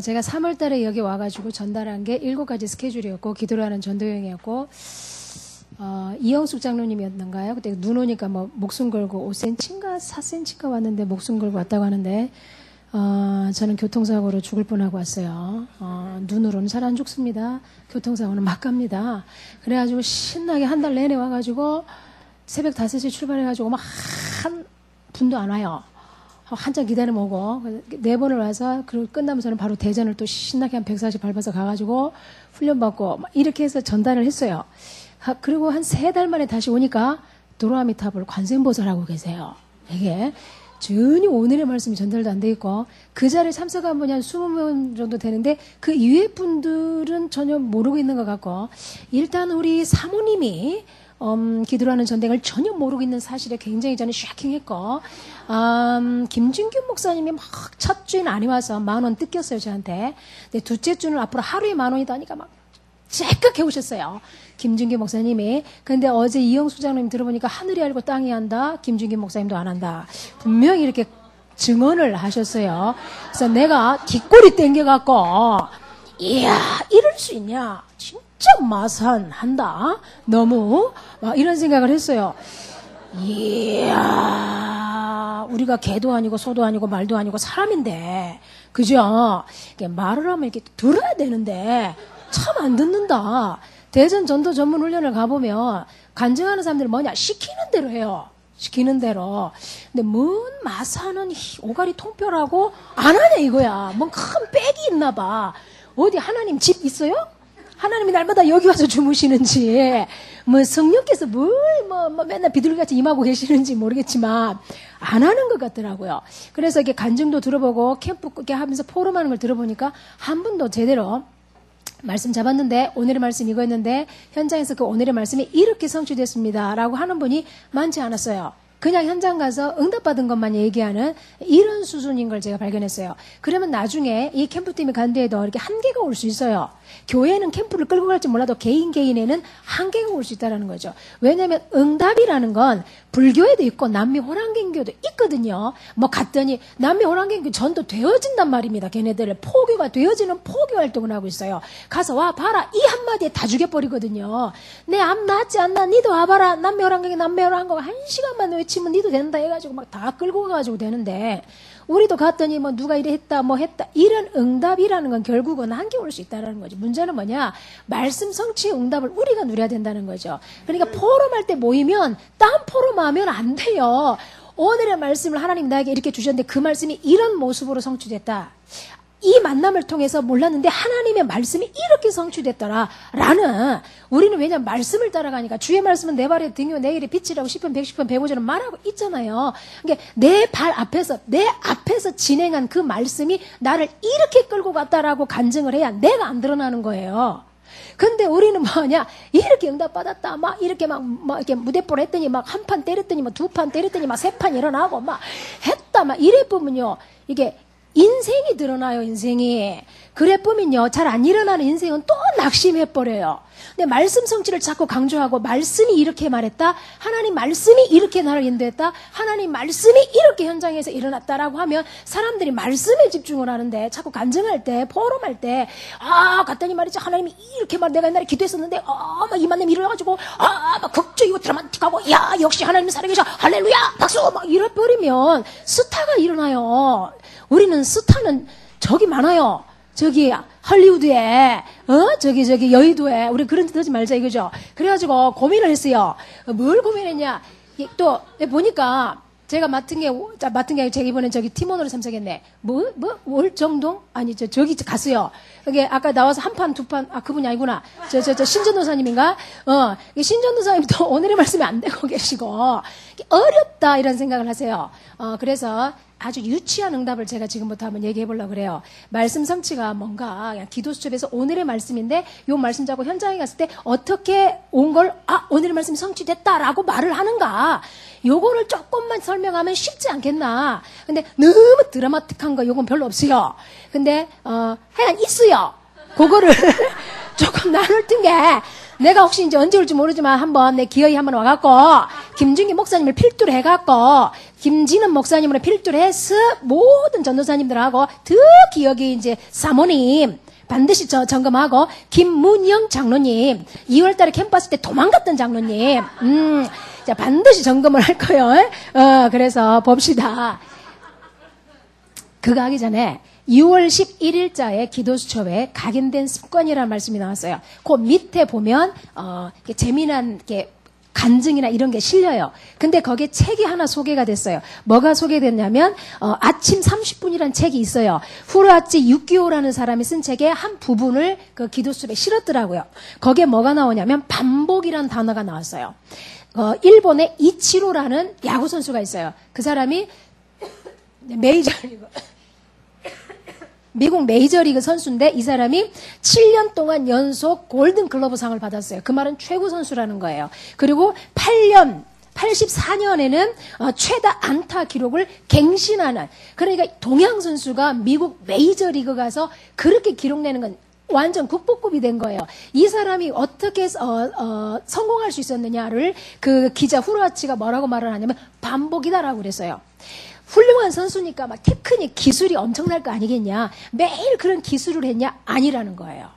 제가 3월 달에 여기 와가지고 전달한 게 7가지 스케줄이었고, 기도를 하는 전도여행이었고, 이영숙 장로님이었는가요? 그때 눈 오니까 뭐 목숨 걸고 5cm인가 4cm인가 왔는데 목숨 걸고 왔다고 하는데, 저는 교통사고로 죽을 뻔하고 왔어요. 눈으로는 잘 안 죽습니다. 교통사고는 막 갑니다. 그래가지고 신나게 한 달 내내 와가지고 새벽 5시에 출발해가지고 막 한 분도 안 와요. 한참 기다리면 오고 4번을 와서 그리고 끝나면서는 바로 대전을 또 신나게 한 140 밟아서 가가지고 훈련받고 막 이렇게 해서 전달을 했어요. 그리고 한 3달 만에 다시 오니까 도로아미타불 관세음보살하고 계세요. 이게 전혀 오늘의 말씀이 전달도 안 돼 있고 그 자리에 참석한 분이 한 20명 정도 되는데 그 이외 분들은 전혀 모르고 있는 것 같고 일단 우리 사모님이 기도를 하는 전쟁을 전혀 모르고 있는 사실에 굉장히 저는 쇼킹했고 김준규 목사님이 막 첫 주에는 안 와서 10,000원 뜯겼어요 저한테. 근데 둘째 주는 앞으로 하루에 10,000원이다 하니까 막 째깍 오셨어요. 김준규 목사님이. 근데 어제 이영수 장로님 들어보니까 하늘이 알고 땅이 한다. 김준규 목사님도 안 한다. 분명히 이렇게 증언을 하셨어요. 그래서 내가 뒷골이 땡겨갖고 이야 이럴 수 있냐. 진짜 마산한다. 너무 막 이런 생각을 했어요. 이야 우리가 개도 아니고 소도 아니고 말도 아니고 사람인데 그죠? 말을 하면 이렇게 들어야 되는데 참 안 듣는다. 대전 전도 전문 훈련을 가보면 간증하는 사람들은 뭐냐 시키는 대로 해요. 시키는 대로. 근데 뭔 마사는 오가리 통뼈라고 안 하냐 이거야. 뭔 큰 백이 있나 봐. 어디 하나님 집 있어요? 하나님이 날마다 여기 와서 주무시는지 뭐 성령께서 뭘 맨날 비둘기같이 임하고 계시는지 모르겠지만 안 하는 것 같더라고요. 그래서 이렇게 간증도 들어보고 캠프 이렇게 하면서 포럼하는 걸 들어보니까 한 분도 제대로 말씀 잡았는데 오늘의 말씀 이거였는데 현장에서 그 오늘의 말씀이 이렇게 성취됐습니다 라고 하는 분이 많지 않았어요. 그냥 현장 가서 응답받은 것만 얘기하는 이런 수준인 걸 제가 발견했어요. 그러면 나중에 이 캠프팀이 간 뒤에도 이렇게 한계가 올 수 있어요. 교회는 캠프를 끌고 갈지 몰라도 개인에는 한계가 올 수 있다는 거죠. 왜냐하면 응답이라는 건 불교에도 있고 남미호랑개교도 있거든요. 뭐 갔더니 남미호랑개교 전도 되어진단 말입니다. 걔네들 포교가 되어지는 포교 활동을 하고 있어요. 가서 와 봐라 이 한마디에 다 죽여버리거든요. 내 암 낫지 않나 니도 와봐라 남미호랑개교 1시간만 외치면 니도 된다 해가지고 막 다 끌고 가가지고 되는데 우리도 갔더니 뭐 누가 이래 했다 뭐 했다 이런 응답이라는 건 결국은 한계 올 수 있다는 거죠. 문제는 뭐냐 말씀 성취의 응답을 우리가 누려야 된다는 거죠. 그러니까 포럼할 때 모이면 딴 포럼하면 안 돼요. 오늘의 말씀을 하나님 나에게 이렇게 주셨는데 그 말씀이 이런 모습으로 성취됐다. 이 만남을 통해서 몰랐는데 하나님의 말씀이 이렇게 성취됐더라라는 우리는 왜냐면 말씀을 따라가니까 주의 말씀은 내 발의 등이요 내 길의 빛이라고 10편 110편 105절은 말하고 있잖아요. 그러니까 내 발 앞에서 내 앞에서 진행한 그 말씀이 나를 이렇게 끌고 갔다라고 간증을 해야 내가 안 드러나는 거예요. 근데 우리는 뭐냐 이렇게 응답받았다 막 이렇게 막 이렇게 무대뽀를 했더니 막 한 판 때렸더니 막 2판 때렸더니 막 3판 일어나고 막 했다 막 이래 보면요 이게 인생이 드러나요, 인생이. 그래 보면요, 잘 안 일어나는 인생은 또 낙심해버려요. 근데 말씀 성취를 자꾸 강조하고, 말씀이 이렇게 말했다, 하나님 말씀이 이렇게 나를 인도했다, 하나님 말씀이 이렇게 현장에서 일어났다라고 하면, 사람들이 말씀에 집중을 하는데, 자꾸 간증할 때, 포럼할 때, 갔더니 말이죠, 하나님이 이렇게 내가 옛날에 기도했었는데, 막 이만큼 일어나가지고, 막 극적이고 드라마틱하고, 야, 역시 하나님 살아계셔, 할렐루야, 박수! 막 이래버리면, 스타가 일어나요. 우리는 스타는 저기 많아요. 저기 할리우드에 저기 여의도에 우리 그런 짓 하지 말자 이거죠. 그래가지고 고민을 했어요. 뭘 고민했냐. 또 보니까 제가 맡은 게 제가 이번에 저기 팀원으로 참석했네. 월정동? 아니 저기 가수요. 그게 아까 나와서 한 판 두 판 그분이 아니구나. 저 신전도사님인가? 신전도사님도 오늘의 말씀이 안 되고 계시고 어렵다 이런 생각을 하세요. 그래서 아주 유치한 응답을 제가 지금부터 한번 얘기해 보려고 그래요. 말씀 성취가 뭔가 그냥 기도 수첩에서 오늘의 말씀인데 요 말씀 잡고 현장에 갔을 때 어떻게 온 걸 오늘의 말씀이 성취됐다라고 말을 하는가. 요거를 조금만 설명하면 쉽지 않겠나. 근데 너무 드라마틱한 거 요건 별로 없어요. 근데 하여간 있어요. 그거를 조금 나눌 뜬 게 내가 혹시 이제 언제 올지 모르지만 한번 내 기어이 한번 와갖고 김준기 목사님을 필두로 해갖고 김진은 목사님으로 필두로 해서 모든 전도사님들하고 특히 여기 이제 사모님 반드시 점검하고 김문영 장로님 2월달에 캠퍼스 때 도망갔던 장로님 자 반드시 점검을 할 거예요. 그래서 봅시다. 그거 하기 전에 6월 11일자에 기도수첩에 각인된 습관이라는 말씀이 나왔어요. 그 밑에 보면 재미난 게 간증이나 이런 게 실려요. 근데 거기에 책이 하나 소개가 됐어요. 뭐가 소개됐냐면 아침 30분이라는 책이 있어요. 후르아치 유키오라는 사람이 쓴 책의 한 부분을 그 기도수첩에 실었더라고요. 거기에 뭐가 나오냐면 반복이라는 단어가 나왔어요. 일본의 이치로라는 야구 선수가 있어요. 그 사람이 미국 메이저리그 선수인데 이 사람이 7년 동안 연속 골든글러브상을 받았어요. 그 말은 최고 선수라는 거예요. 그리고 84년에는 최다 안타 기록을 갱신하는, 그러니까 동양 선수가 미국 메이저리그 가서 그렇게 기록내는 건 완전 국보급이 된 거예요. 이 사람이 어떻게 성공할 수 있었느냐를 그 기자 후르아치가 뭐라고 말을 하냐면 반복이다라고 그랬어요. 훌륭한 선수니까 막 테크닉 기술이 엄청날 거 아니겠냐. 매일 그런 기술을 했냐? 아니라는 거예요.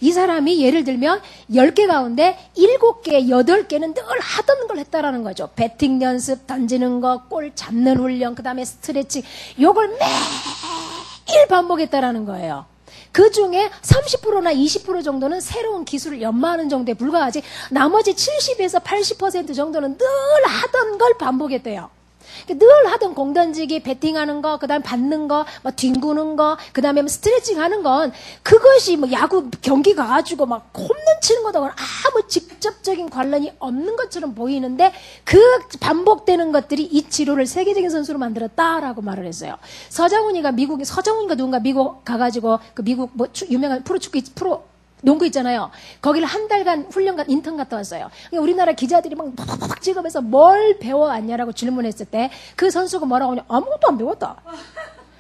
이 사람이 예를 들면 10개 가운데 7개, 8개는 늘 하던 걸 했다라는 거죠. 배팅 연습, 던지는 거, 골 잡는 훈련, 그 다음에 스트레칭. 요걸 매일 반복했다라는 거예요. 그 중에 30%나 20% 정도는 새로운 기술을 연마하는 정도에 불과하지 나머지 70에서 80% 정도는 늘 하던 걸 반복했대요. 늘 하던 공 던지기, 배팅하는 거, 그 다음에 받는 거, 뭐 뒹구는 거, 그 다음에 스트레칭 하는 건 그것이 뭐 야구 경기 가가지고 막 홈런 치는 거하고는 아무 직접적인 관련이 없는 것처럼 보이는데 그 반복되는 것들이 이치로를 세계적인 선수로 만들었다라고 말을 했어요. 서장훈이가 누군가 미국 가가지고 그 미국 뭐 유명한 프로 농구 있잖아요. 거기를 한 달간 훈련간 인턴 갔다 왔어요. 그러니까 우리나라 기자들이 막 찍으면서 뭘 배워왔냐라고 질문했을 때 그 선수가 뭐라고 하냐. 아무것도 안 배웠다.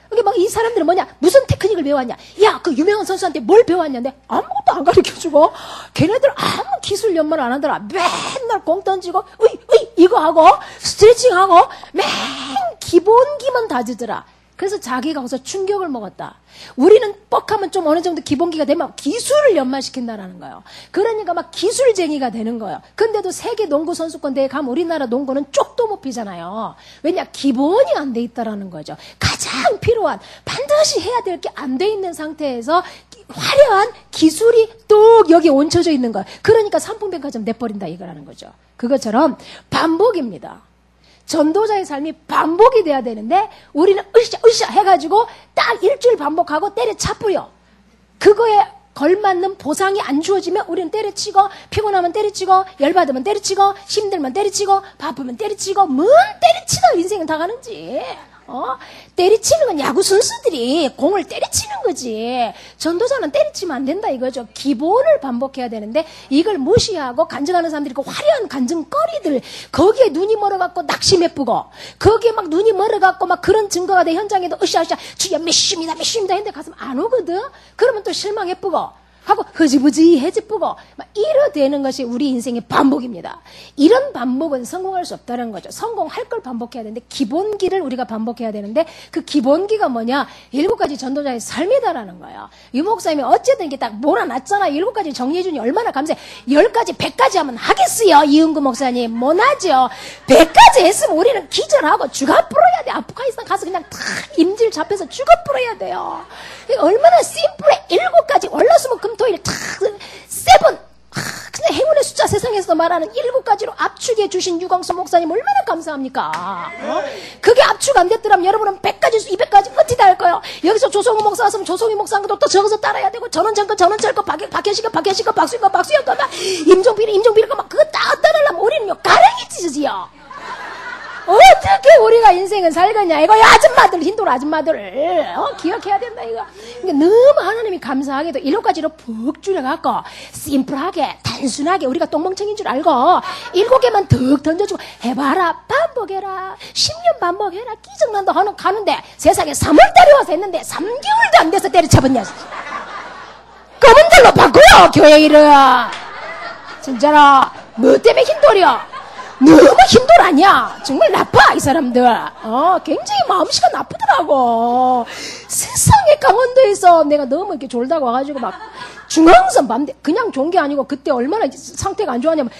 그러니까 막 이 사람들은 뭐냐. 무슨 테크닉을 배웠냐. 야, 그 유명한 선수한테 뭘 배웠냐는데 아무것도 안 가르쳐주고 걔네들 아무 기술 연마를 안 하더라. 맨날 공 던지고 이거 하고 스트레칭하고 맨 기본기만 다지더라. 그래서 자기가 거기서 충격을 먹었다. 우리는 뻑하면 좀 어느 정도 기본기가 되면 기술을 연마시킨다라는 거예요. 그러니까 막 기술쟁이가 되는 거예요. 근데도 세계 농구 선수권 대회 가면 우리나라 농구는 쪽도 못 피잖아요. 왜냐? 기본이 안 돼 있다라는 거죠. 가장 필요한 반드시 해야 될 게 안 돼 있는 상태에서 화려한 기술이 또 여기 얹혀져 있는 거예요. 그러니까 삼풍백화점 내버린다 이거라는 거죠. 그것처럼 반복입니다. 전도자의 삶이 반복이 돼야 되는데 우리는 으쌰 해가지고 딱 일주일 반복하고 때려차뿌려. 그거에 걸맞는 보상이 안 주어지면 우리는 때려치고 피곤하면 때려치고 열받으면 때려치고 힘들면 때려치고 바쁘면 때려치고 뭔 때려치다 인생은 다 가는지. 때리치는 건 야구 선수들이 공을 때리치는 거지. 전도자는 때리치면 안 된다 이거죠. 기본을 반복해야 되는데 이걸 무시하고 간증하는 사람들이 그 화려한 간증거리들 거기에 눈이 멀어갖고 낙심해쁘고 거기에 막 눈이 멀어갖고 막 그런 증거가 내 현장에도 으쌰으쌰 주여 믿습니다 했는데 가슴 안 오거든. 그러면 또 실망해쁘고 하고 흐지부지해지쁘고 막 이러되는 것이 우리 인생의 반복입니다. 이런 반복은 성공할 수 없다는 거죠. 성공할 걸 반복해야 되는데 기본기를 우리가 반복해야 되는데 그 기본기가 뭐냐? 7가지 전도자의 삶이다라는 거예요. 유 목사님이 어쨌든 이게 딱 몰아놨잖아. 7가지 정리해주니 얼마나 감사해. 10가지 100가지 하면 하겠어요. 이은구 목사님 못하죠. 100가지 했으면 우리는 기절하고 죽어 불어야 돼. 아프가니스탄 가서 그냥 탁 임질 잡혀서 죽어 불어야 돼요. 얼마나 심플해. 7가지 월화수목 금토일 탁 세븐 그냥 행운의 숫자 세상에서 말하는 7가지로 압축해 주신 유광수 목사님 얼마나 감사합니까? 그게 압축 안 됐더라면 여러분은 100가지 200가지 어떻게 다 할 거예요? 여기서 조성우 목사 왔으면 조성우 목사한 것도 또 저기서 따라야 되고 저는 저거 박혜식은 박수희가 막 임종필이 막 그거 다 따라하려면 우리는요 가랭이 찢어지요. 어떻게 우리가 인생은 살겠냐 이거 아줌마들 힌두로 아줌마들 기억해야 된다 이거. 그러니까 너무 하나님이 감사하게도 7가지로 푹 줄여갖고 심플하게 단순하게 우리가 똥멍청인 줄 알고 7개만 득 던져주고 해봐라 반복해라 10년 반복해라 끼적난다 하는 가는데 세상에 3월달에 와서 했는데 3개월도 안 돼서 때려쳐봤냐. 검은 달로 바꾸요 교회 일을 진짜로 뭐 때문에 힌돌이야. 너무 힘들어하냐? 정말 나빠, 이 사람들. 굉장히 마음씨가 나쁘더라고. 세상에 강원도에서 내가 너무 이렇게 졸다가 와가지고 막 중앙선 밤새, 그냥 존 게 아니고 그때 얼마나 상태가 안 좋았냐면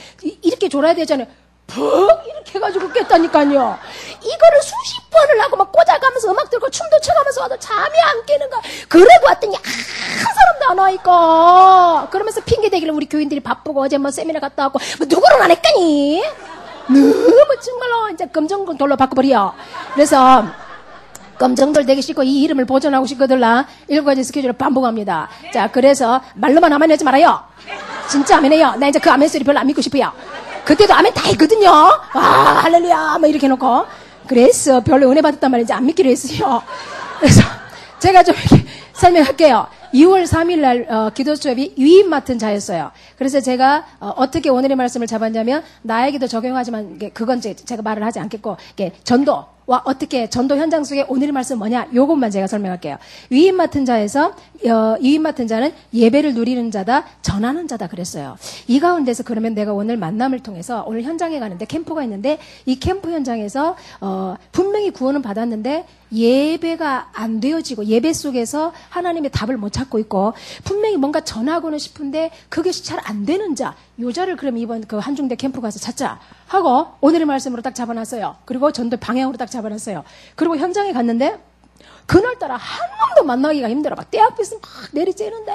이렇게 졸아야 되잖아요. 푹 이렇게 해가지고 깼다니까요. 이거를 수십 번을 하고 막 꽂아가면서 음악 들고 춤도 춰가면서 와도 잠이 안 깨는 거야. 그래도 왔더니 한 사람도 안 와있고 그러면서 핑계대기를 우리 교인들이 바쁘고 어제 뭐 세미나 갔다 왔고 뭐 누구는 안 했까니? 너무 정말로 이제 검정돌 돌로 바꿔버려. 그래서 검정돌 되기 싫고 이 이름을 보존하고 싶거들라 7가지 스케줄을 반복합니다. 자, 그래서 말로만 아멘 하지 말아요. 진짜 아멘 해요. 나 이제 그 아멘 소리 별로 안 믿고 싶어요. 그때도 아멘 다 했거든요. 할렐루야 뭐 이렇게 해놓고 그래서 별로 은혜 받았단 말인지 안 믿기로 했어요. 그래서 제가 좀 이렇게 설명할게요. 2월 3일 날 기도 수업이 위임 맡은 자였어요. 그래서 제가 어떻게 오늘의 말씀을 잡았냐면 나에게도 적용하지만 그건 제가 말을 하지 않겠고 전도와 어떻게 전도 현장 속에 오늘의 말씀 뭐냐 요것만 제가 설명할게요. 위임 맡은 자에서 위임 맡은 자는 예배를 누리는 자다 전하는 자다 그랬어요. 이 가운데서 그러면 내가 오늘 만남을 통해서 오늘 현장에 가는데 캠프가 있는데 이 캠프 현장에서 분명히 구원은 받았는데 예배가 안 되어지고 예배 속에서 하나님의 답을 못 찾고 있고 분명히 뭔가 전하고는 싶은데 그것이 잘 안 되는 자, 요 자를 그럼 이번 그 한중대 캠프 가서 찾자 하고 오늘의 말씀으로 딱 잡아놨어요. 그리고 전도 방향으로 딱 잡아놨어요. 그리고 현장에 갔는데 그날따라 한 놈도 만나기가 힘들어. 막 떼 앞에서 막 내리쬐는데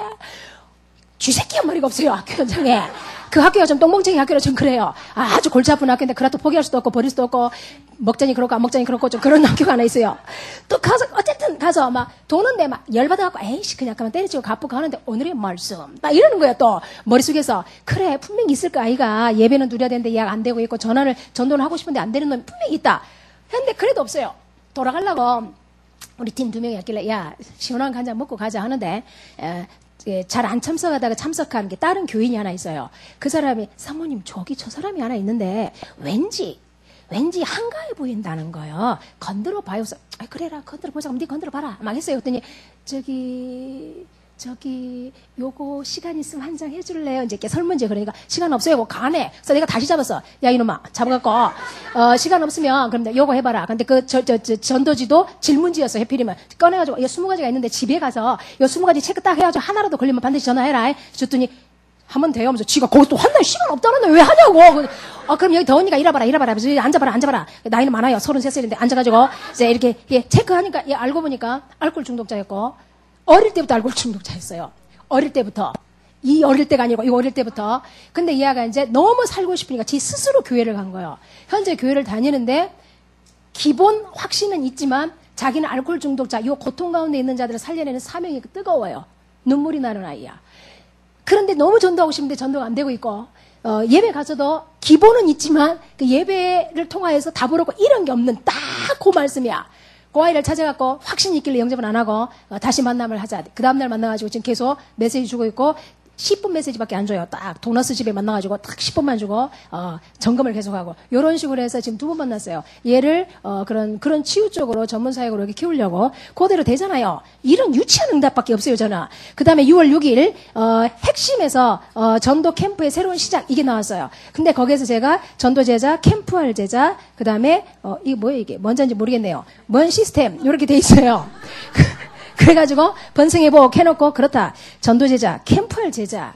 쥐새끼 한 마리가 없어요. 학교 현장에. 그 학교가 좀 똥멍청이 학교라 좀 그래요. 아주 골치 아픈 학교인데 그라도 포기할 수도 없고 버릴 수도 없고 먹자니 그렇고 안 먹자니 그렇고 좀 그런 학교가 하나 있어요. 또 가서 어쨌든 가서 막 도는데 막 열받아갖고 에이씨 그냥 가만 때려치고 갚고 가는데 오늘의 말씀 막 이러는 거예요. 또 머릿속에서 그래 분명히 있을 거 아이가 예배는 누려야 되는데 예약 안 되고 있고 전도는 하고 싶은데 안 되는 놈이 분명히 있다. 근데 그래도 없어요. 돌아가려고 우리 팀 2명이 했길래 야 시원한 거 한 잔 먹고 가자 하는데 잘 안 참석하다가 참석한 게 다른 교인이 하나 있어요. 그 사람이 사모님 저기 저 사람이 하나 있는데 왠지 한가해 보인다는 거예요. 건드려 봐요. 그래라 건드려 보자. 네 건드려 봐라. 막 했어요. 그랬더니 저기 요거 시간 있으면 한 장 해줄래요? 이제 이렇게 설문지 그러니까 시간 없어요. 뭐 가네. 그래서 내가 다시 잡았어. 야 이놈아 잡아갖고 시간 없으면 그럼 요거 해봐라. 근데 그 전도지도 질문지였어. 해필이면 꺼내가지고 20가지가 있는데 집에 가서 요 20가지 체크 딱 해가지고 하나라도 걸리면 반드시 전화해라. 줬더니 하면 돼요. 하면서 지가 거기 또 한날 시간 없다는데 왜 하냐고. 그럼 여기 더우니까 일어봐라. 그래서 앉아봐라. 나이는 많아요. 33살인데 앉아가지고 이제 이렇게 체크하니까 알고 보니까 알코올 중독자였고 어릴 때부터 알코올 중독자였어요. 어릴 때부터. 이 어릴 때가 아니고 이 어릴 때부터. 근데 이 아가 이제 너무 살고 싶으니까 지 스스로 교회를 간 거예요. 현재 교회를 다니는데 기본 확신은 있지만 자기는 알코올 중독자, 이 고통 가운데 있는 자들을 살려내는 사명이 뜨거워요. 눈물이 나는 아이야. 그런데 너무 전도하고 싶은데 전도가 안 되고 있고 예배 가서도 기본은 있지만 그 예배를 통하여서 답을 얻고 이런 게 없는 딱 그 말씀이야. 그 아이를 찾아갖고 확신이 있길래 영접은 안 하고 다시 만남을 하자. 그 다음날 만나가지고 지금 계속 메시지 주고 있고 10분 메시지밖에 안 줘요. 딱 도너스 집에 만나가지고 딱 10분만 주고 점검을 계속하고 이런 식으로 해서 지금 2번 만났어요. 얘를 그런 치유 쪽으로 전문 사역으로 이렇게 키우려고 그대로 되잖아요. 이런 유치한 응답밖에 없어요. 저는. 그 다음에 6월 6일 핵심에서 전도 캠프의 새로운 시작 이게 나왔어요. 근데 거기에서 제가 전도 제자, 캠프할 제자, 그 다음에 이게 뭐예요 이게 뭔지인지 모르겠네요. 뭔 시스템 이렇게 돼 있어요. 그래가지고 번성해보고 해놓고 그렇다. 전도제자, 캠프할 제자,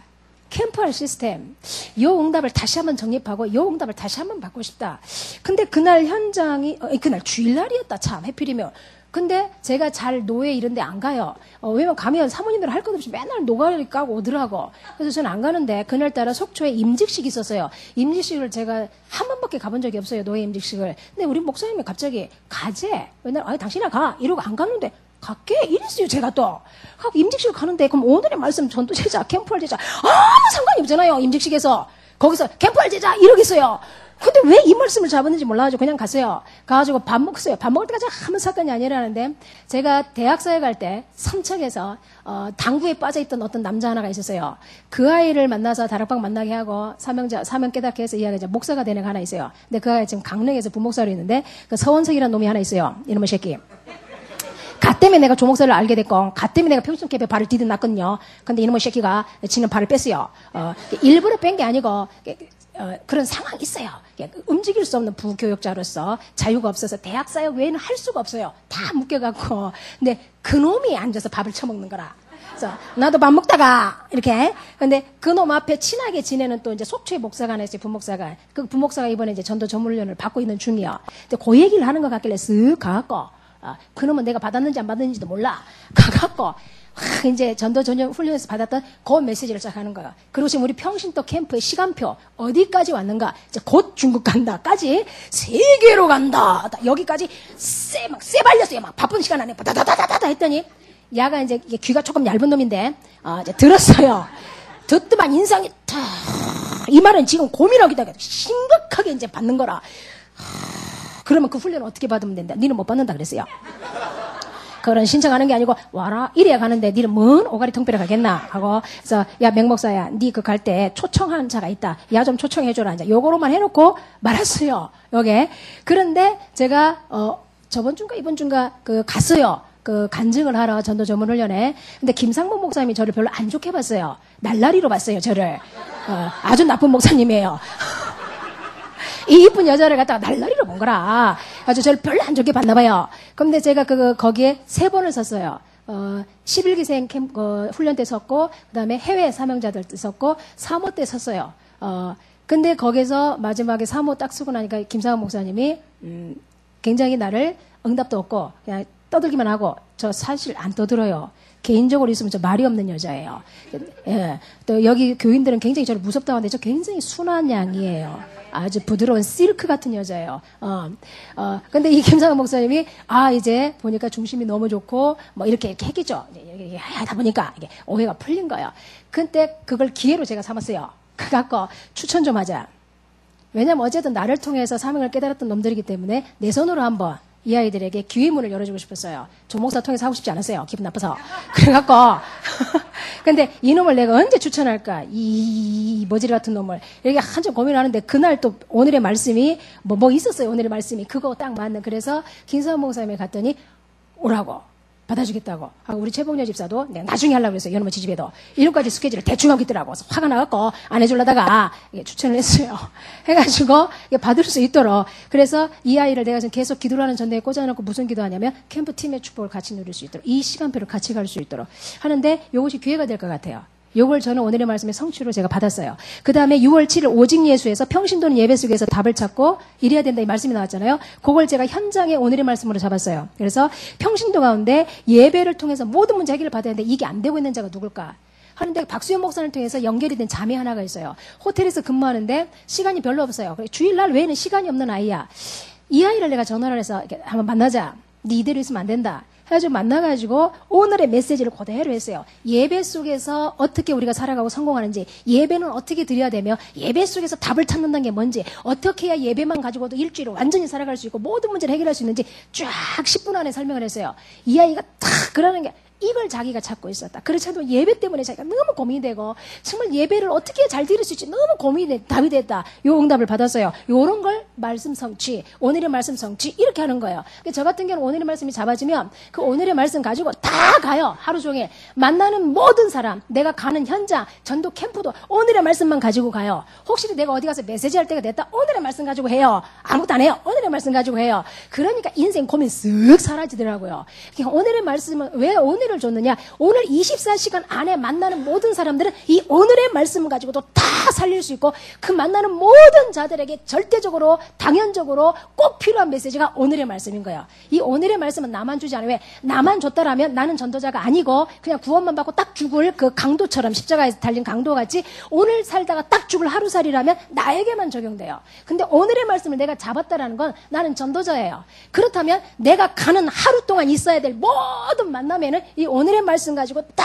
캠프할 시스템. 이 응답을 다시 한번 정립하고 이 응답을 다시 한번 받고 싶다. 근데 그날 현장이 그날 주일날이었다. 참 해필이면. 근데 제가 잘 노예 이런 데 안 가요. 왜냐면 가면 사모님들 할 것 없이 맨날 노가리 까고 오더라고. 그래서 저는 안 가는데 그날따라 속초에 임직식이 있었어요. 임직식을 제가 한 번밖에 가본 적이 없어요. 노예 임직식을. 근데 우리 목사님이 갑자기 가재. 맨날 당신아 가. 이러고 안 갔는데 갈게 이랬어요. 제가 또 하고 임직식 가는데 그럼 오늘의 말씀 전도제자 캠프할 제자 아무 상관이 없잖아요. 임직식에서 거기서 캠프할 제자 이러겠어요. 근데 왜 이 말씀을 잡았는지 몰라가지고 그냥 갔어요. 가가지고 밥 먹었어요. 밥 먹을 때까지 아무 사건이 아니라는데 제가 대학사에 갈 때 삼척에서 당구에 빠져있던 어떤 남자 하나가 있었어요. 그 아이를 만나서 다락방 만나게 하고 사명 깨닫게 해서 이 아이가 이제 목사가 되는 거 하나 있어요. 근데 그 아이가 지금 강릉에서 부목사로 있는데 그 서원석이라는 놈이 하나 있어요. 이놈의 새끼. 가 때문에 내가 조목사를 알게 됐고, 가 때문에 내가 평촌캡에 발을 디뎌놨거든요. 근데 이놈의 새끼가 지는 발을 뺐어요. 일부러 뺀 게 아니고, 그런 상황이 있어요. 움직일 수 없는 부교육자로서 자유가 없어서 대학 사역 외에는 할 수가 없어요. 다 묶여갖고. 근데 그놈이 앉아서 밥을 처먹는 거라. 그래서 나도 밥 먹다가 이렇게. 근데 그놈 앞에 친하게 지내는 또 이제 속초의 목사관에 있어요. 부목사관. 그 부목사가 이번에 이제 전도 전문훈련을 받고 있는 중이요. 근데 그 얘기를 하는 것 같길래 쓱 가갖고 그놈은 내가 받았는지 안 받았는지도 몰라. 가갖고 이제 전도 전용 훈련에서 받았던 그 메시지를 시작하는 거예요. 그리고 지금 우리 평신도 캠프의 시간표 어디까지 왔는가? 이제 곧 중국 간다까지 세계로 간다. 여기까지 쎄 발렸어요. 막 바쁜 시간 안에 다다다다다 했더니 야가 이제 귀가 조금 얇은 놈인데 이제 들었어요. 듣더만 인상이 이 말은 지금 고민하고 있다가 심각하게 이제 받는 거라. 그러면 그 훈련 어떻게 받으면 된다? 니는 못 받는다 그랬어요. 그런 신청하는 게 아니고 와라 이래야 가는데 니는 뭔 오가리 통뼈를 가겠나 하고 그래서 야 맹목사야 니 그 갈 때 초청하는 자가 있다. 야 좀 초청해줘라. 이제 요거로만 해놓고 말았어요. 요게. 그런데 제가 저번 주인가 이번 주인가 그 갔어요. 그 간증을 하러 전도 전문훈련에. 근데 김상문 목사님이 저를 별로 안 좋게 봤어요. 날라리로 봤어요 저를. 아주 나쁜 목사님이에요. 이 이쁜 여자를 갖다가 날라리로 본 거라. 아주 저를 별로 안 좋게 봤나 봐요. 그런데 제가 거기에 3번을 섰어요. 11기생 훈련 때 섰고, 그 다음에 해외 사명자들 때 섰고, 사모 때 섰어요. 근데 거기서 마지막에 사모 딱 쓰고 나니까 김상원 목사님이, 굉장히 나를 응답도 없고, 그냥 떠들기만 하고, 저 사실 안 떠들어요. 개인적으로 있으면 저 말이 없는 여자예요. 예. 또 여기 교인들은 굉장히 저를 무섭다고 하는데 저 굉장히 순한 양이에요. 아주 부드러운 실크 같은 여자예요. 근데 이 김상은 목사님이, 이제 보니까 중심이 너무 좋고, 뭐 이렇게 했겠죠. 이렇게 하다 보니까 이게 오해가 풀린 거예요. 근데 그걸 기회로 제가 삼았어요. 그래갖고 추천 좀 하자. 왜냐면 어쨌든 나를 통해서 사명을 깨달았던 놈들이기 때문에 내 손으로 한번 이 아이들에게 기회 문을 열어주고 싶었어요. 조목사 통해서 하고 싶지 않았어요. 기분 나빠서. 그래갖고. 근데 이놈을 내가 언제 추천할까? 이 머지리 같은 놈을. 이렇게 한참 고민하는데 그날 또 오늘의 말씀이 뭐 있었어요. 오늘의 말씀이. 그거 딱 맞는. 그래서 김사원 목사님에 갔더니 오라고. 받아주겠다고. 하고 우리 최봉녀 집사도 내가 나중에 하려고 그랬어요. 여러분 지집에도. 이런까지 스케줄을 대충 하고 있더라고. 그래서 화가 나갖고 안 해주려다가 추천을 했어요. 해가지고 받을 수 있도록. 그래서 이 아이를 내가 지금 계속 기도를 하는 전대에 꽂아놓고 무슨 기도하냐면 캠프 팀의 축복을 같이 누릴 수 있도록. 이 시간표를 같이 갈 수 있도록 하는데 이것이 기회가 될 것 같아요. 요걸 저는 오늘의 말씀의 성취로 제가 받았어요. 그 다음에 6월 7일 오직 예수에서 평신도는 예배 속에서 답을 찾고 이래야 된다 이 말씀이 나왔잖아요. 그걸 제가 현장에 오늘의 말씀으로 잡았어요. 그래서 평신도 가운데 예배를 통해서 모든 문제 해결을 받아야 되는데 이게 안 되고 있는 자가 누굴까? 하는데 박수현 목사를 통해서 연결이 된 자매 하나가 있어요. 호텔에서 근무하는데 시간이 별로 없어요. 주일날 외에는 시간이 없는 아이야. 이 아이를 내가 전화를 해서 한번 만나자. 네 이대로 있으면 안 된다. 해가지고 만나가지고 오늘의 메시지를 그대로 했어요. 예배 속에서 어떻게 우리가 살아가고 성공하는지, 예배는 어떻게 드려야 되며, 예배 속에서 답을 찾는다는 게 뭔지, 어떻게 해야 예배만 가지고도 일주일을 완전히 살아갈 수 있고 모든 문제를 해결할 수 있는지 쫙 10분 안에 설명을 했어요. 이 아이가 탁 그러는 게 이걸 자기가 찾고 있었다. 그렇지 않으면 예배 때문에 자기가 너무 고민이 되고 정말 예배를 어떻게 잘 드릴 수 있지 너무 고민이 돼. 답이 됐다. 요 응답을 받았어요. 요런 걸 말씀 성취, 오늘의 말씀 성취 이렇게 하는 거예요. 저 같은 경우는 오늘의 말씀이 잡아지면 그 오늘의 말씀 가지고 다 가요. 하루 종일. 만나는 모든 사람, 내가 가는 현장, 전도 캠프도 오늘의 말씀만 가지고 가요. 혹시 내가 어디 가서 메시지 할 때가 됐다. 오늘의 말씀 가지고 해요. 아무것도 안 해요. 오늘의 말씀 가지고 해요. 그러니까 인생 고민 쓱 사라지더라고요. 그러니까 오늘의 말씀은 왜 오늘 줬느냐? 오늘 24시간 안에 만나는 모든 사람들은 이 오늘의 말씀을 가지고도 다 살릴 수 있고 그 만나는 모든 자들에게 절대적으로 당연적으로 꼭 필요한 메시지가 오늘의 말씀인 거예요. 이 오늘의 말씀은 나만 주지 않아요. 왜? 나만 줬다라면 나는 전도자가 아니고 그냥 구원만 받고 딱 죽을 그 강도처럼 십자가에서 달린 강도같이 오늘 살다가 딱 죽을 하루살이라면 나에게만 적용돼요. 근데 오늘의 말씀을 내가 잡았다라는 건 나는 전도자예요. 그렇다면 내가 가는 하루 동안 있어야 될 모든 만남에는 이 오늘의 말씀 가지고 다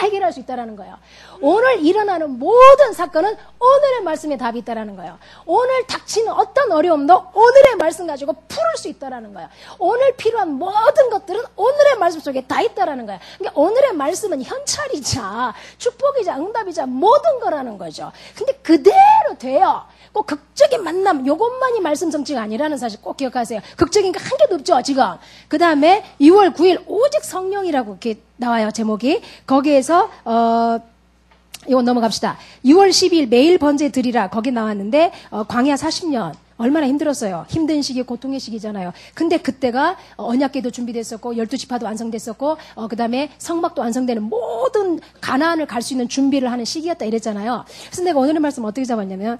해결할 수 있다는 거예요. 오늘 일어나는 모든 사건은 오늘의 말씀에 답이 있다는 거예요. 오늘 닥치는 어떤 어려움도 오늘의 말씀 가지고 풀을 수 있다는 거예요. 오늘 필요한 모든 것들은 오늘의 말씀 속에 다 있다는 거예요. 그러니까 오늘의 말씀은 현찰이자 축복이자 응답이자 모든 거라는 거죠. 근데 그대로 돼요. 꼭 극적인 만남, 요것만이 말씀 성취가 아니라는 사실 꼭 기억하세요. 극적인 게 한 개도 없죠, 지금. 그 다음에 6월 9일 오직 성령이라고 이렇게 나와요, 제목이. 거기에서, 이건 넘어갑시다. 6월 12일 매일 번제 드리라 거기 나왔는데 광야 40년 얼마나 힘들었어요. 힘든 시기, 고통의 시기잖아요. 근데 그때가 언약궤도 준비됐었고 12지파도 완성됐었고 그다음에 성막도 완성되는 모든 가나안을 갈 수 있는 준비를 하는 시기였다 이랬잖아요. 그래서 내가 오늘의 말씀 어떻게 잡았냐면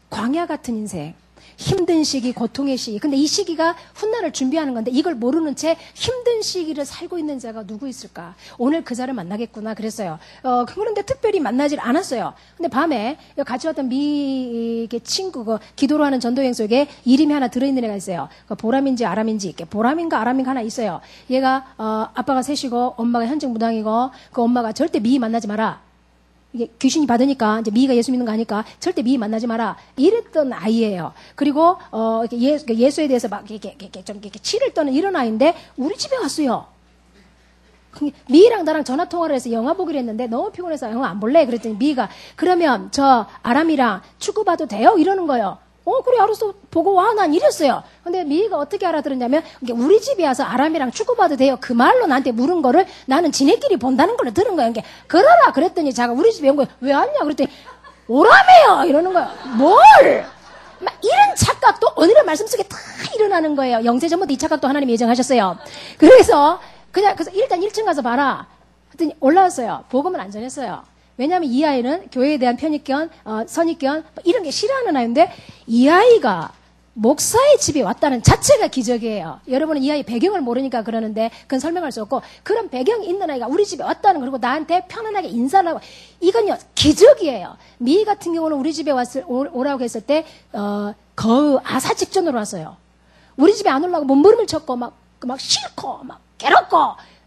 광야 같은 인생, 힘든 시기, 고통의 시기. 근데 이 시기가 훗날을 준비하는 건데 이걸 모르는 채 힘든 시기를 살고 있는 자가 누구 있을까? 오늘 그 자를 만나겠구나 그랬어요. 그런데 특별히 만나질 않았어요. 근데 밤에 같이 왔던 미 친구, 기도로 하는 전도여행 속에 이름이 하나 들어있는 애가 있어요. 보람인지 아람인지, 보람인가 아람인가 하나 있어요. 얘가 아빠가 셋이고 엄마가 현직 무당이고 그 엄마가 절대 미 만나지 마라. 이게 귀신이 받으니까 이제 미가 예수 믿는 거 아니까 절대 미 만나지 마라 이랬던 아이예요. 그리고 예수에 대해서 막 이렇게 치를 떠는 이런 아이인데 우리 집에 왔어요. 미랑 나랑 전화 통화를 해서 영화 보기로 했는데 너무 피곤해서 영화 안 볼래 그랬더니 미가 그러면 저 아람이랑 축구 봐도 돼요? 이러는 거예요. 그래 알았어 보고 와 난 이랬어요. 근데 미희가 어떻게 알아들었냐면 우리 집에 와서 아람이랑 축구 봐도 돼요 그 말로 나한테 물은 거를 나는 지네끼리 본다는 걸 들은 거야. 그러라 그랬더니 자가 우리 집에 온 거야. 왜 왔냐 그랬더니 오라매요 이러는 거야. 뭘 막 이런 착각도 오늘의 말씀 속에 다 일어나는 거예요. 영세 전부터 이 착각도 하나님이 예정하셨어요. 그래서 일단 1층 가서 봐라 그랬더니 올라왔어요. 복음은 안 전했어요. 왜냐하면 이 아이는 교회에 대한 편익견, 선입견 이런 게 싫어하는 아이인데 이 아이가 목사의 집에 왔다는 자체가 기적이에요. 여러분은 이 아이 배경을 모르니까 그러는데 그건 설명할 수 없고 그런 배경이 있는 아이가 우리 집에 왔다는 그리고 나한테 편안하게 인사를 하고 이건요 기적이에요. 미 같은 경우는 우리 집에 오라고 했을 때 거의 아사 직전으로 왔어요. 우리 집에 안 오려고 몸부림을 쳤고 막 싫고 막 괴롭고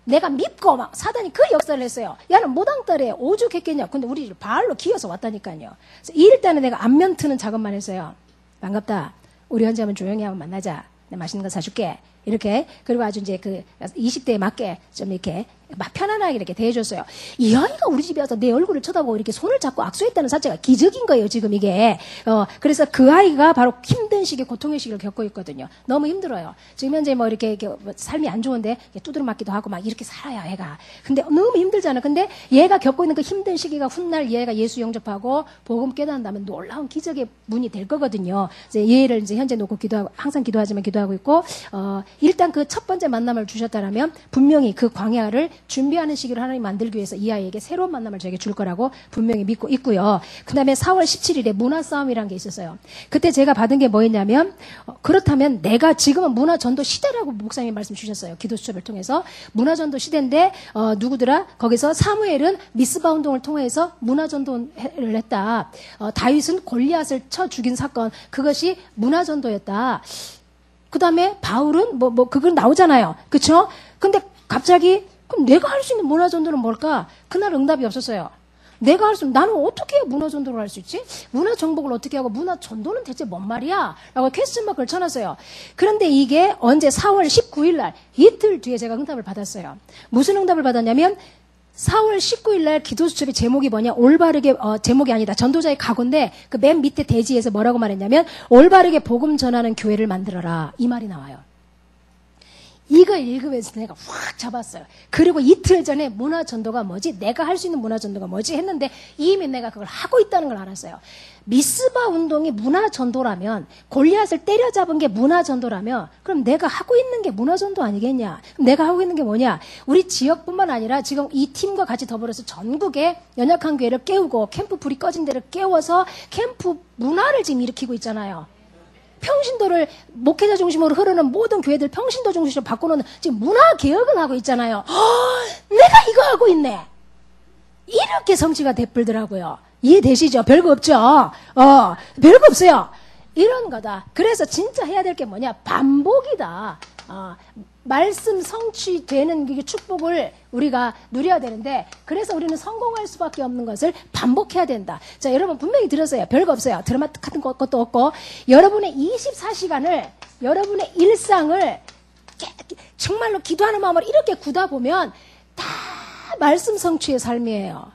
내가 밉고 막 사단이 그 역사를 했어요. 야는 무당딸에 오죽했겠냐. 근데 우리 집 발로 기어서 왔다니까요. 그래서 이럴 때는 내가 안면 트는 작업만 했어요. 반갑다. 우리 현재 한번 조용히 한번 만나자. 내가 맛있는 거 사줄게. 이렇게. 그리고 아주 이제 그 20대에 맞게 좀 이렇게 막 편안하게 이렇게 대해줬어요. 이 아이가 우리 집에 와서 내 얼굴을 쳐다보고 이렇게 손을 잡고 악수했다는 자체가 기적인 거예요, 지금 이게. 그래서 그 아이가 바로 힘든 시기, 고통의 시기를 겪고 있거든요. 너무 힘들어요. 지금 현재 뭐 이렇게 삶이 안 좋은데 두드러 맞기도 하고 막 이렇게 살아요, 애가. 근데 너무 힘들잖아. 근데 얘가 겪고 있는 그 힘든 시기가 훗날 얘가 예수 영접하고 복음 깨닫는다면 놀라운 기적의 문이 될 거거든요. 이제 얘를 이제 현재 놓고 기도하고, 항상 기도하지만 기도하고 있고, 일단 그 첫 번째 만남을 주셨다라면 분명히 그 광야를 준비하는 시기를 하나님 만들기 위해서 이 아이에게 새로운 만남을 저에게 줄 거라고 분명히 믿고 있고요. 그 다음에 4월 17일에 문화싸움이라는 게 있었어요. 그때 제가 받은 게 뭐였냐면 그렇다면 내가 지금은 문화전도 시대라고 목사님이 말씀 주셨어요. 기도수첩을 통해서. 문화전도 시대인데 누구더라? 거기서 사무엘은 미스바 운동을 통해서 문화전도를 했다. 다윗은 골리앗을 쳐 죽인 사건 그것이 문화전도였다. 그 다음에 바울은 그건 나오잖아요. 그쵸? 근데 갑자기 그럼 내가 할 수 있는 문화전도는 뭘까? 그날 응답이 없었어요. 내가 할 수 있는, 나는 어떻게 해야 문화전도를 할 수 있지? 문화정복을 어떻게 하고 문화전도는 대체 뭔 말이야? 라고 퀘스천 마크를 쳐놨어요. 그런데 이게 언제 4월 19일 날 이틀 뒤에 제가 응답을 받았어요. 무슨 응답을 받았냐면 4월 19일 날 기도수첩의 제목이 뭐냐? 올바르게 제목이 아니다. 전도자의 각오인데 그 맨 밑에 대지에서 뭐라고 말했냐면 올바르게 복음 전하는 교회를 만들어라. 이 말이 나와요. 이거 읽으면서 내가 확 잡았어요. 그리고 이틀 전에 문화전도가 뭐지? 내가 할 수 있는 문화전도가 뭐지? 했는데 이미 내가 그걸 하고 있다는 걸 알았어요. 미스바 운동이 문화전도라면 골리앗을 때려잡은 게 문화전도라면 그럼 내가 하고 있는 게 문화전도 아니겠냐? 그럼 내가 하고 있는 게 뭐냐? 우리 지역뿐만 아니라 지금 이 팀과 같이 더불어서 전국에 연약한 교회를 깨우고 캠프 불이 꺼진 데를 깨워서 캠프 문화를 지금 일으키고 있잖아요. 평신도를 목회자 중심으로 흐르는 모든 교회들 평신도 중심으로 바꾸는 지금 문화 개혁을 하고 있잖아요. 내가 이거 하고 있네. 이렇게 성취가 되풀더라고요. 이해되시죠? 별거 없죠? 별거 없어요. 이런 거다. 그래서 진짜 해야 될 게 뭐냐? 반복이다. 말씀 성취되는 그 축복을 우리가 누려야 되는데 그래서 우리는 성공할 수밖에 없는 것을 반복해야 된다. 자, 여러분 분명히 들었어요. 별거 없어요. 드라마 같은 것도 없고 여러분의 24시간을 여러분의 일상을 정말로 기도하는 마음으로 이렇게 굳어 보면 다 말씀 성취의 삶이에요.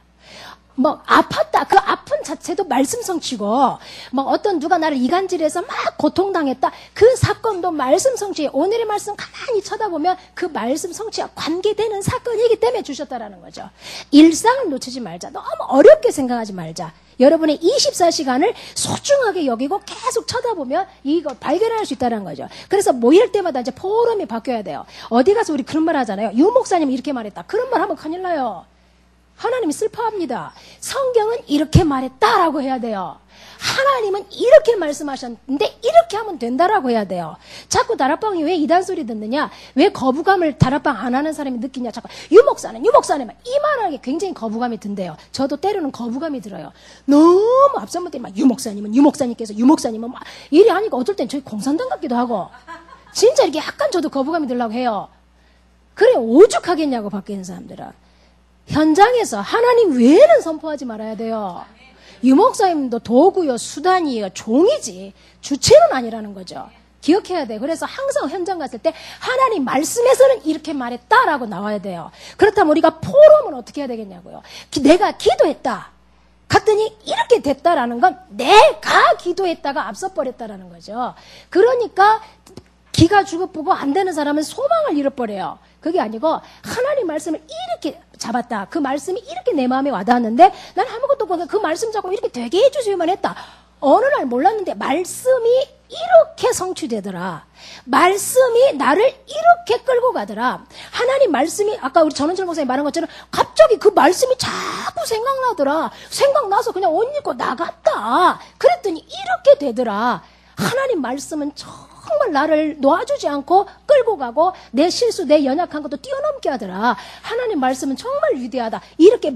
뭐 아팠다. 그 아픈 자체도 말씀 성취고, 뭐 어떤 누가 나를 이간질해서 막 고통당했다. 그 사건도 말씀 성취. 오늘의 말씀 가만히 쳐다보면 그 말씀 성취와 관계되는 사건이기 때문에 주셨다라는 거죠. 일상을 놓치지 말자. 너무 어렵게 생각하지 말자. 여러분의 24시간을 소중하게 여기고 계속 쳐다보면 이거 발견할 수 있다는 거죠. 그래서 모일 때마다 이제 포럼이 바뀌어야 돼요. 어디 가서 우리 그런 말 하잖아요. 유 목사님 이렇게 말했다. 그런 말 하면 큰일 나요. 하나님이 슬퍼합니다. 성경은 이렇게 말했다라고 해야 돼요. 하나님은 이렇게 말씀하셨는데 이렇게 하면 된다라고 해야 돼요. 자꾸 다락방이 왜 이단 소리 듣느냐? 왜 거부감을 다락방 안 하는 사람이 느끼냐? 자꾸 유 목사님 이 말하는 게 굉장히 거부감이 든대요. 저도 때로는 거부감이 들어요. 너무 앞선 분들이 막 유 목사님께서 유 목사님은 막 이래 하니까 어떨 땐 저희 공산당 같기도 하고 진짜 이렇게 약간 저도 거부감이 들려고 해요. 그래 오죽하겠냐고 밖에 있는 사람들은. 현장에서 하나님 외에는 선포하지 말아야 돼요. 유목사님도 도구요, 수단이요, 종이지 주체는 아니라는 거죠. 기억해야 돼. 그래서 항상 현장 갔을 때 하나님 말씀에서는 이렇게 말했다라고 나와야 돼요. 그렇다면 우리가 포럼은 어떻게 해야 되겠냐고요. 내가 기도했다. 갔더니 이렇게 됐다라는 건 내가 기도했다가 앞서 버렸다라는 거죠. 그러니까 기가 죽어보고 안 되는 사람은 소망을 잃어버려요. 그게 아니고 하나님 말씀을 이렇게 잡았다. 그 말씀이 이렇게 내 마음에 와닿았는데 난 아무것도 없고 그 말씀 잡고 이렇게 되게 해주시기만 했다. 어느 날 몰랐는데 말씀이 이렇게 성취되더라. 말씀이 나를 이렇게 끌고 가더라. 하나님 말씀이 아까 우리 전원철 목사님 말한 것처럼 갑자기 그 말씀이 자꾸 생각나더라. 생각나서 그냥 옷 입고 나갔다. 그랬더니 이렇게 되더라. 하나님 말씀은 정말 나를 놓아주지 않고 끌고 가고 내 실수, 내 연약한 것도 뛰어넘게 하더라. 하나님 말씀은 정말 위대하다. 이렇게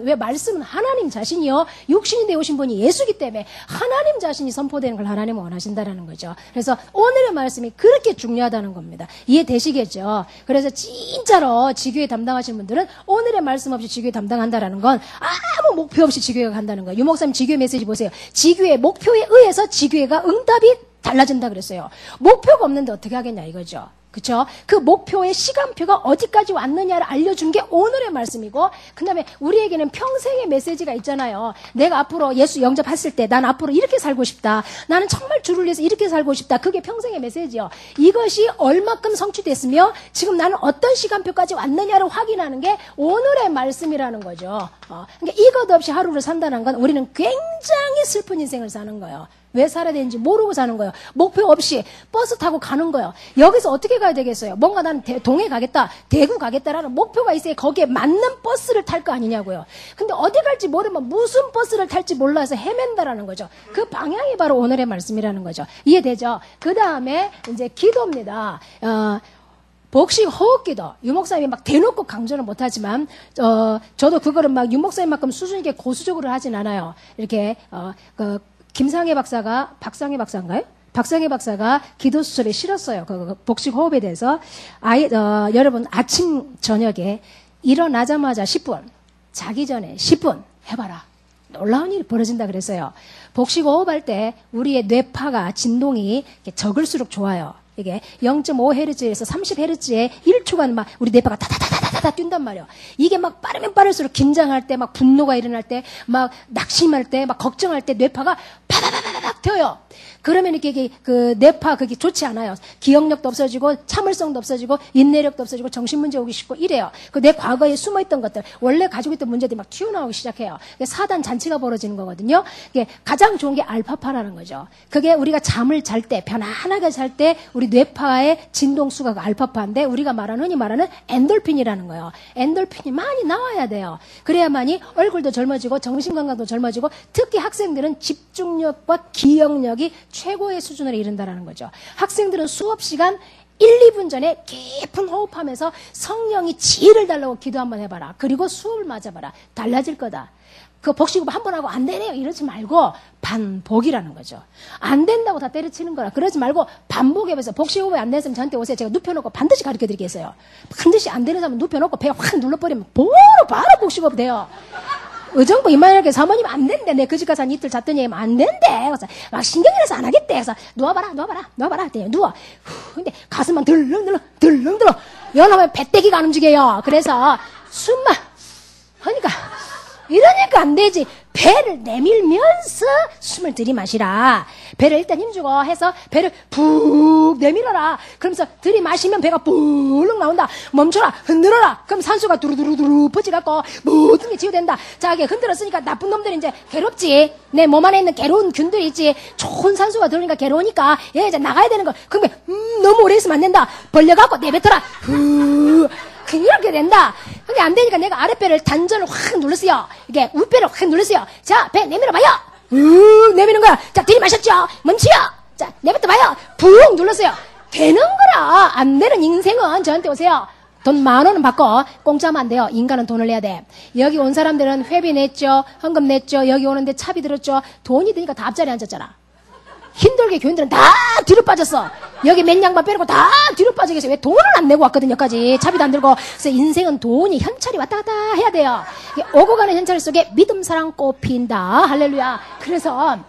왜 말씀은 하나님 자신이요. 육신이 되오신 분이 예수기 때문에 하나님 자신이 선포되는 걸 하나님은 원하신다라는 거죠. 그래서 오늘의 말씀이 그렇게 중요하다는 겁니다. 이해되시겠죠? 그래서 진짜로 지교회 담당하시는 분들은 오늘의 말씀 없이 지교회 담당한다라는 건 아무 목표 없이 지교회가 간다는 거예요. 유목사님 지교회 메시지 보세요. 지교회 목표에 의해서 지교회가 응답이 달라진다 그랬어요. 목표가 없는데 어떻게 하겠냐 이거죠. 그쵸? 그 목표의 시간표가 어디까지 왔느냐를 알려준 게 오늘의 말씀이고, 그 다음에 우리에게는 평생의 메시지가 있잖아요. 내가 앞으로 예수 영접했을 때 난 앞으로 이렇게 살고 싶다. 나는 정말 주를 위해서 이렇게 살고 싶다. 그게 평생의 메시지요. 이것이 얼마큼 성취됐으며 지금 나는 어떤 시간표까지 왔느냐를 확인하는 게 오늘의 말씀이라는 거죠. 그러니까 이것 없이 하루를 산다는 건 우리는 굉장히 슬픈 인생을 사는 거예요. 왜 살아야 되는지 모르고 사는 거예요. 목표 없이 버스 타고 가는 거예요. 여기서 어떻게 가야 되겠어요? 뭔가 나는 동해 가겠다, 대구 가겠다라는 목표가 있어야 거기에 맞는 버스를 탈 거 아니냐고요. 근데 어디 갈지 모르면 무슨 버스를 탈지 몰라서 헤맨다라는 거죠. 그 방향이 바로 오늘의 말씀이라는 거죠. 이해되죠? 그 다음에 이제 기도입니다. 복식 호흡기도 유목사님이 막 대놓고 강조는 못하지만 저도 그거를 막 유목사님만큼 수준 있게 고수적으로 하진 않아요. 이렇게 김상혜 박사가 박상혜 박사인가요? 박상혜 박사가 기도 수첩에 실었어요. 그 복식 호흡에 대해서 여러분 아침 저녁에 일어나자마자 10분, 자기 전에 10분 해봐라. 놀라운 일이 벌어진다 그랬어요. 복식 호흡할 때 우리의 뇌파가 진동이 적을수록 좋아요. 이게 0.5Hz에서 30Hz에 1초간 막 우리 뇌파가 다다다다다다 뛴단 말이에요. 이게 막 빠르면 빠를수록 긴장할 때, 막 분노가 일어날 때, 막 낙심할 때, 막 걱정할 때 뇌파가 파다다다닥 튀어요. 그러면 이게 그 뇌파 그게 좋지 않아요. 기억력도 없어지고 참을성도 없어지고 인내력도 없어지고 정신 문제 오기 쉽고 이래요. 그 내 과거에 숨어있던 것들, 원래 가지고 있던 문제들이 막 튀어나오기 시작해요. 사단 잔치가 벌어지는 거거든요. 이게 가장 좋은 게 알파파라는 거죠. 그게 우리가 잠을 잘 때, 편안하게 잘 때 우리 뇌파의 진동수가 알파파인데 우리가 흔히 말하는 엔돌핀이라는 거예요. 엔돌핀이 많이 나와야 돼요. 그래야만이 얼굴도 젊어지고 정신건강도 젊어지고 특히 학생들은 집중력과 기억력이 최고의 수준으로 이른다는 거죠. 학생들은 수업 시간 1, 2분 전에 깊은 호흡하면서 성령이 지혜를 달라고 기도 한번 해봐라. 그리고 수업을 맞아봐라. 달라질 거다. 그 복식호흡 한 번 하고 안 되네요 이러지 말고 반복이라는 거죠. 안 된다고 다 때려치는 거라. 그러지 말고 반복해보세요. 복식호흡이 안 되는 사람 저한테 오세요. 제가 눕혀놓고 반드시 가르쳐드리겠어요. 반드시 안 되는 사람은 눕혀놓고 배 확 눌러버리면 바로 복식호흡 돼요. 의정부 이만하게 사모님 안 된대. 내 그 집 가서 한 이틀 잤더니 안 된대. 그래서 막 신경이 나서 안 하겠대. 그래서 누워봐라. 그랬더니 누워. 근데 가슴만 들렁들렁. 연하면 배때기가 안 움직여요. 그래서 숨만 하니까 이러니까 안 되지. 배를 내밀면서 숨을 들이마시라. 배를 일단 힘주고 해서 배를 푹 내밀어라. 그러면서 들이마시면 배가 불룩 나온다. 멈춰라. 흔들어라. 그럼 산소가 두루두루두루 퍼지갖고 모든 게 치유된다. 자, 이게 흔들었으니까 나쁜 놈들이 이제 괴롭지. 내 몸 안에 있는 괴로운 균들이 있지. 좋은 산소가 들어오니까 괴로우니까 얘 이제 나가야 되는 거. 그러면 너무 오래 있으면 안 된다. 벌려갖고 내뱉어라. 이렇게 된다. 그게 안 되니까 내가 아랫배를 단전을 확 눌렀어요. 이게 윗배를 확 눌렀어요. 자, 배 내밀어봐요. 내미는 거야. 자, 들이마셨죠? 멈추요. 자, 내뱉어봐요. 푹 눌렀어요. 되는 거라. 안 되는 인생은 저한테 오세요. 돈 10,000원은 받고 공짜면 안 돼요. 인간은 돈을 내야 돼. 여기 온 사람들은 회비 냈죠. 헌금 냈죠. 여기 오는데 차비 들었죠. 돈이 드니까 다 앞자리에 앉았잖아. 힘들게 교인들은 다 뒤로 빠졌어. 여기 몇 양반 빼고 다 뒤로 빠져 계세요. 왜 돈을 안 내고 왔거든, 여기까지. 차비도 안 들고. 그래서 인생은 돈이 현찰이 왔다 갔다 해야 돼요. 오고 가는 현찰 속에 믿음, 사랑 꽃핀다. 할렐루야. 그래서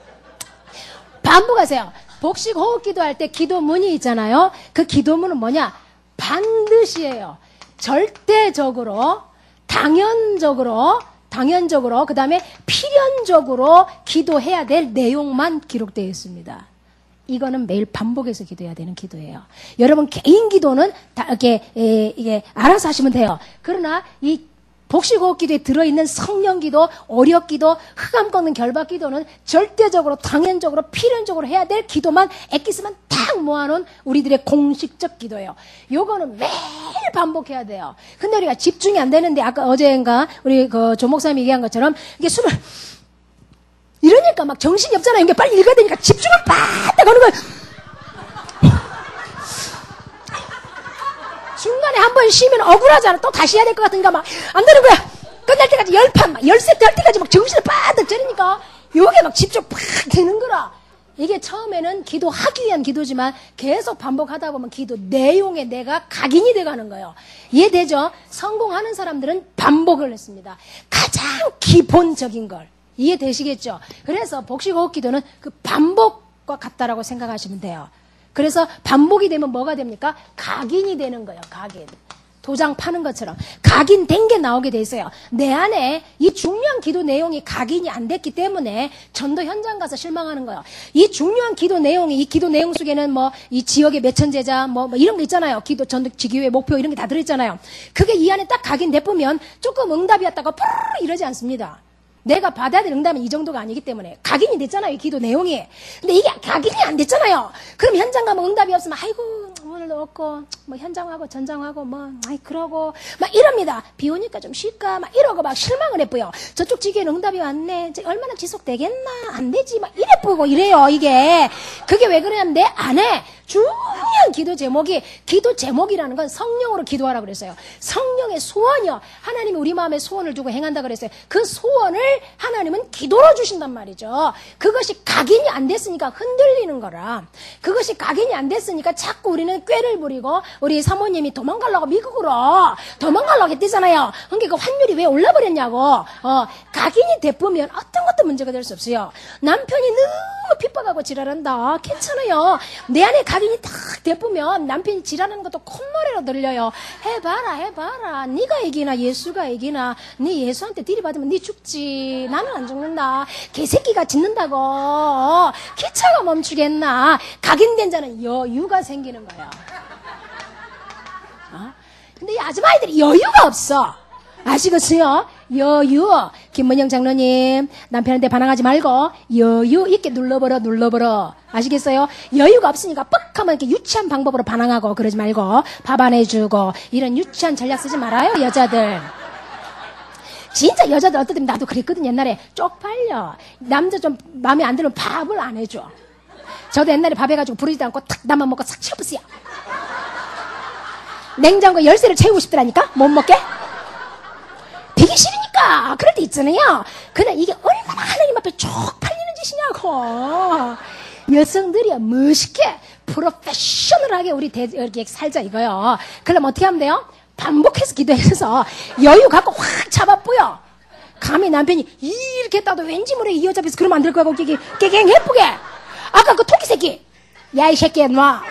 반복하세요. 복식 호흡 기도할 때 기도문이 있잖아요. 그 기도문은 뭐냐? 반드시예요. 절대적으로, 당연적으로, 그 다음에 필연적으로 기도해야 될 내용만 기록되어 있습니다. 이거는 매일 반복해서 기도해야 되는 기도예요. 여러분 개인 기도는 다 이게 알아서 하시면 돼요. 그러나 이 복식호흡 기도에 들어있는 성령 기도, 오력 기도, 흑암 꺾는 결박 기도는 절대적으로, 당연적으로, 필연적으로 해야 될 기도만 엑기스만 딱 모아놓은 우리들의 공식적 기도예요. 요거는 매일 반복해야 돼요. 근데 우리가 집중이 안 되는데, 아까 어제인가 우리 그 조 목사님이 얘기한 것처럼 이게 숨을 이러니까 막 정신이 없잖아요. 이게 빨리 읽어야 되니까 집중을 바짝 하는 거예요. 중간에 한 번 쉬면 억울하잖아. 또 다시 해야 될 것 같으니까 막 안 되는 거야. 끝날 때까지 10판, 막 10세트 할 때까지 막 정신을 바짝 차리니까 요게 막 집중 팍 되는 거라. 이게 처음에는 기도하기 위한 기도지만 계속 반복하다 보면 기도 내용에 내가 각인이 돼가는 거예요. 이해되죠? 성공하는 사람들은 반복을 했습니다. 가장 기본적인 걸. 이해되시겠죠? 그래서 복식호흡 기도는 그 반복과 같다라고 생각하시면 돼요. 그래서 반복이 되면 뭐가 됩니까? 각인이 되는 거예요. 각인. 도장 파는 것처럼 각인된 게 나오게 돼 있어요. 내 안에 이 중요한 기도 내용이 각인이 안 됐기 때문에 전도 현장 가서 실망하는 거예요. 이 중요한 기도 내용이, 이 기도 내용 속에는 뭐 이 지역의 매천제자 뭐 이런 거 있잖아요. 기도 전도 지교회 목표 이런 게 다 들어있잖아요. 그게 이 안에 딱 각인돼보면 조금 응답이 왔다가 푸르르 이러지 않습니다. 내가 받아야 될 응답은 이 정도가 아니기 때문에 각인이 됐잖아요. 이 기도 내용이. 근데 이게 각인이 안 됐잖아요. 그럼 현장 가면 응답이 없으면 아이고 오늘도 없고 뭐 현장하고 전장하고 뭐 아이 그러고 막 이럽니다. 비 오니까 좀 쉴까 막 이러고 막 실망을 해보여. 저쪽 지교에는 응답이 왔네. 얼마나 지속되겠나. 안 되지. 막 이래 보고 이래요. 이게 그게 왜 그러냐면 내 안에 중요한 기도 제목이라는 건 성령으로 기도하라고 그랬어요. 성령의 소원이요. 하나님이 우리 마음에 소원을 두고 행한다 그랬어요. 그 소원을 하나님은 기도로 주신단 말이죠. 그것이 각인이 안 됐으니까 흔들리는 거라. 그것이 각인이 안 됐으니까 자꾸 우리는 꾀를 부리고 우리 사모님이 도망가려고 미국으로 도망가려고 했대잖아요. 그러니까 그 환율이 왜 올라버렸냐고. 각인이 돼보면 어떤 것도 문제가 될 수 없어요. 남편이 너무 핍박하고 지랄한다. 괜찮아요. 내 안에 각인이 딱 돼보면 남편이 지랄하는 것도 콧노래로 들려요. 해봐라. 네가 이기나 예수가 이기나. 네 예수한테 들이받으면 네 죽지. 나는 안 죽는다. 개새끼가 짖는다고. 기차가 멈추겠나. 각인된 자는 여유가 생기는 거야. 근데 이 아줌마이들이 여유가 없어. 아시겠어요? 여유. 김문영 장로님, 남편한테 반항하지 말고 여유 있게 눌러버려. 아시겠어요? 여유가 없으니까 뻑하면 이렇게 유치한 방법으로 반항하고 그러지 말고 밥 안 해주고 이런 유치한 전략 쓰지 말아요, 여자들. 진짜 여자들 어떨 때 나도 그랬거든. 옛날에 쪽팔려. 남자 좀 마음에 안 들면 밥을 안 해줘. 저도 옛날에 밥 해가지고 부르지도 않고 탁 나만 먹고 싹 치워부스야. 냉장고에 열쇠를 채우고 싶더라니까. 못 먹게. 되기 싫으니까. 그럴 때 있잖아요. 그냥 이게 얼마나 하나님 앞에 쪽팔리는 짓이냐고. 여성들이야 멋있게 프로페셔널하게 우리 이렇게 살자 이거요. 그럼 어떻게 하면 돼요? 반복해서 기도해서 여유 갖고 확 잡아뿌요. 감히 남편이 이렇게 했다도 왠지 모르게 이 여자 앞에서 그러면 안 될 거고 깨갱 예쁘게. 아까 그 토끼 새끼. 야 이 새끼야 놔.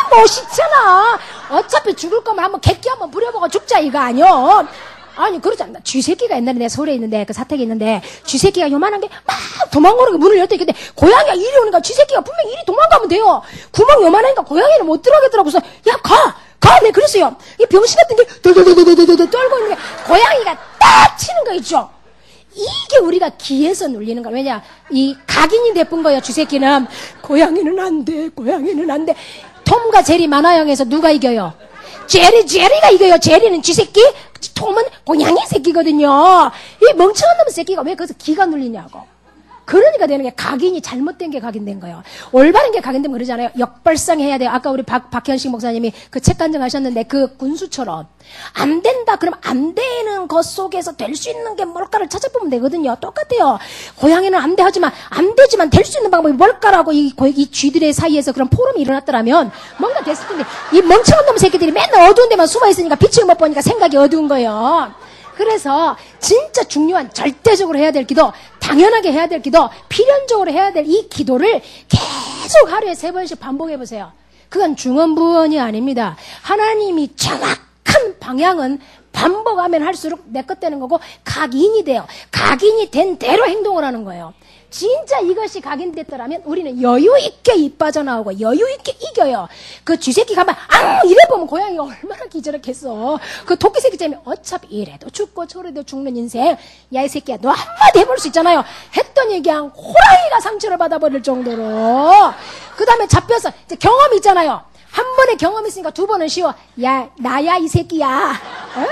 멋있잖아. 어차피 죽을 거면 한번 객기 한번 부려보고 죽자 이거 아니요. 아니, 그렇지 않나. 쥐새끼가 옛날에 내가 서울에 있는데, 그 사택에 있는데, 쥐새끼가 요만한 게 막 도망가는 게 문을 열때 있는데, 고양이가 이리 오니까 쥐새끼가 분명히 이리 도망가면 돼요. 구멍 요만하니까 고양이는 못 들어가겠더라고. 그래서, 야, 가! 네, 그랬어요. 이 병신 같은 게 덜덜덜덜덜덜 떨고 있는 게, 고양이가 딱 치는 거 있죠? 이게 우리가 기에서 눌리는 거야. 왜냐? 이 각인이 돼쁜 거예요, 쥐새끼는. 고양이는 안 돼, 고양이는 안 돼. 톰과 제리 만화영에서 누가 이겨요? 제리가 이겨요. 제리는 쥐새끼, 톰은 고양이 새끼거든요. 이 멍청한 놈의 새끼가 왜 거기서 기가 눌리냐고. 그러니까 되는 게 각인이 잘못된 게 각인된 거예요. 올바른 게 각인되면 그러잖아요. 역발상해야 돼요. 아까 우리 박현식 목사님이 그 책 간증하셨는데 그 군수처럼 안 된다 그러면 안 되는 것 속에서 될 수 있는 게 뭘까를 찾아보면 되거든요. 똑같아요. 고양이는 안 돼 하지만 안 되지만 될 수 있는 방법이 뭘까라고 이 쥐들의 사이에서 그런 포럼이 일어났더라면 뭔가 됐을 텐데 이 멍청한 놈 새끼들이 맨날 어두운 데만 숨어 있으니까 빛을 못 보니까 생각이 어두운 거예요. 그래서 진짜 중요한 절대적으로 해야 될 기도, 당연하게 해야 될 기도, 필연적으로 해야 될 이 기도를 계속 하루에 3번씩 반복해 보세요. 그건 중언부언이 아닙니다. 하나님이 정확한 방향은 반복하면 할수록 내 것 되는 거고 각인이 돼요. 각인이 된 대로 행동을 하는 거예요. 진짜 이것이 각인됐더라면 우리는 여유있게 입 빠져나오고 여유있게 이겨요. 그 쥐새끼 가만 이래 보면 고양이가 얼마나 기절했겠어. 그 토끼새끼 때문에 어차피 이래도 죽고 저래도 죽는 인생. 야 이 새끼야 너 한마디 해볼 수 있잖아요. 했더니 그냥 호랑이가 상처를 받아버릴 정도로. 그 다음에 잡혀서 이제 경험이 있잖아요. 한 번에 경험이 있으니까 2번은 쉬워. 야 나야 이 새끼야. 어?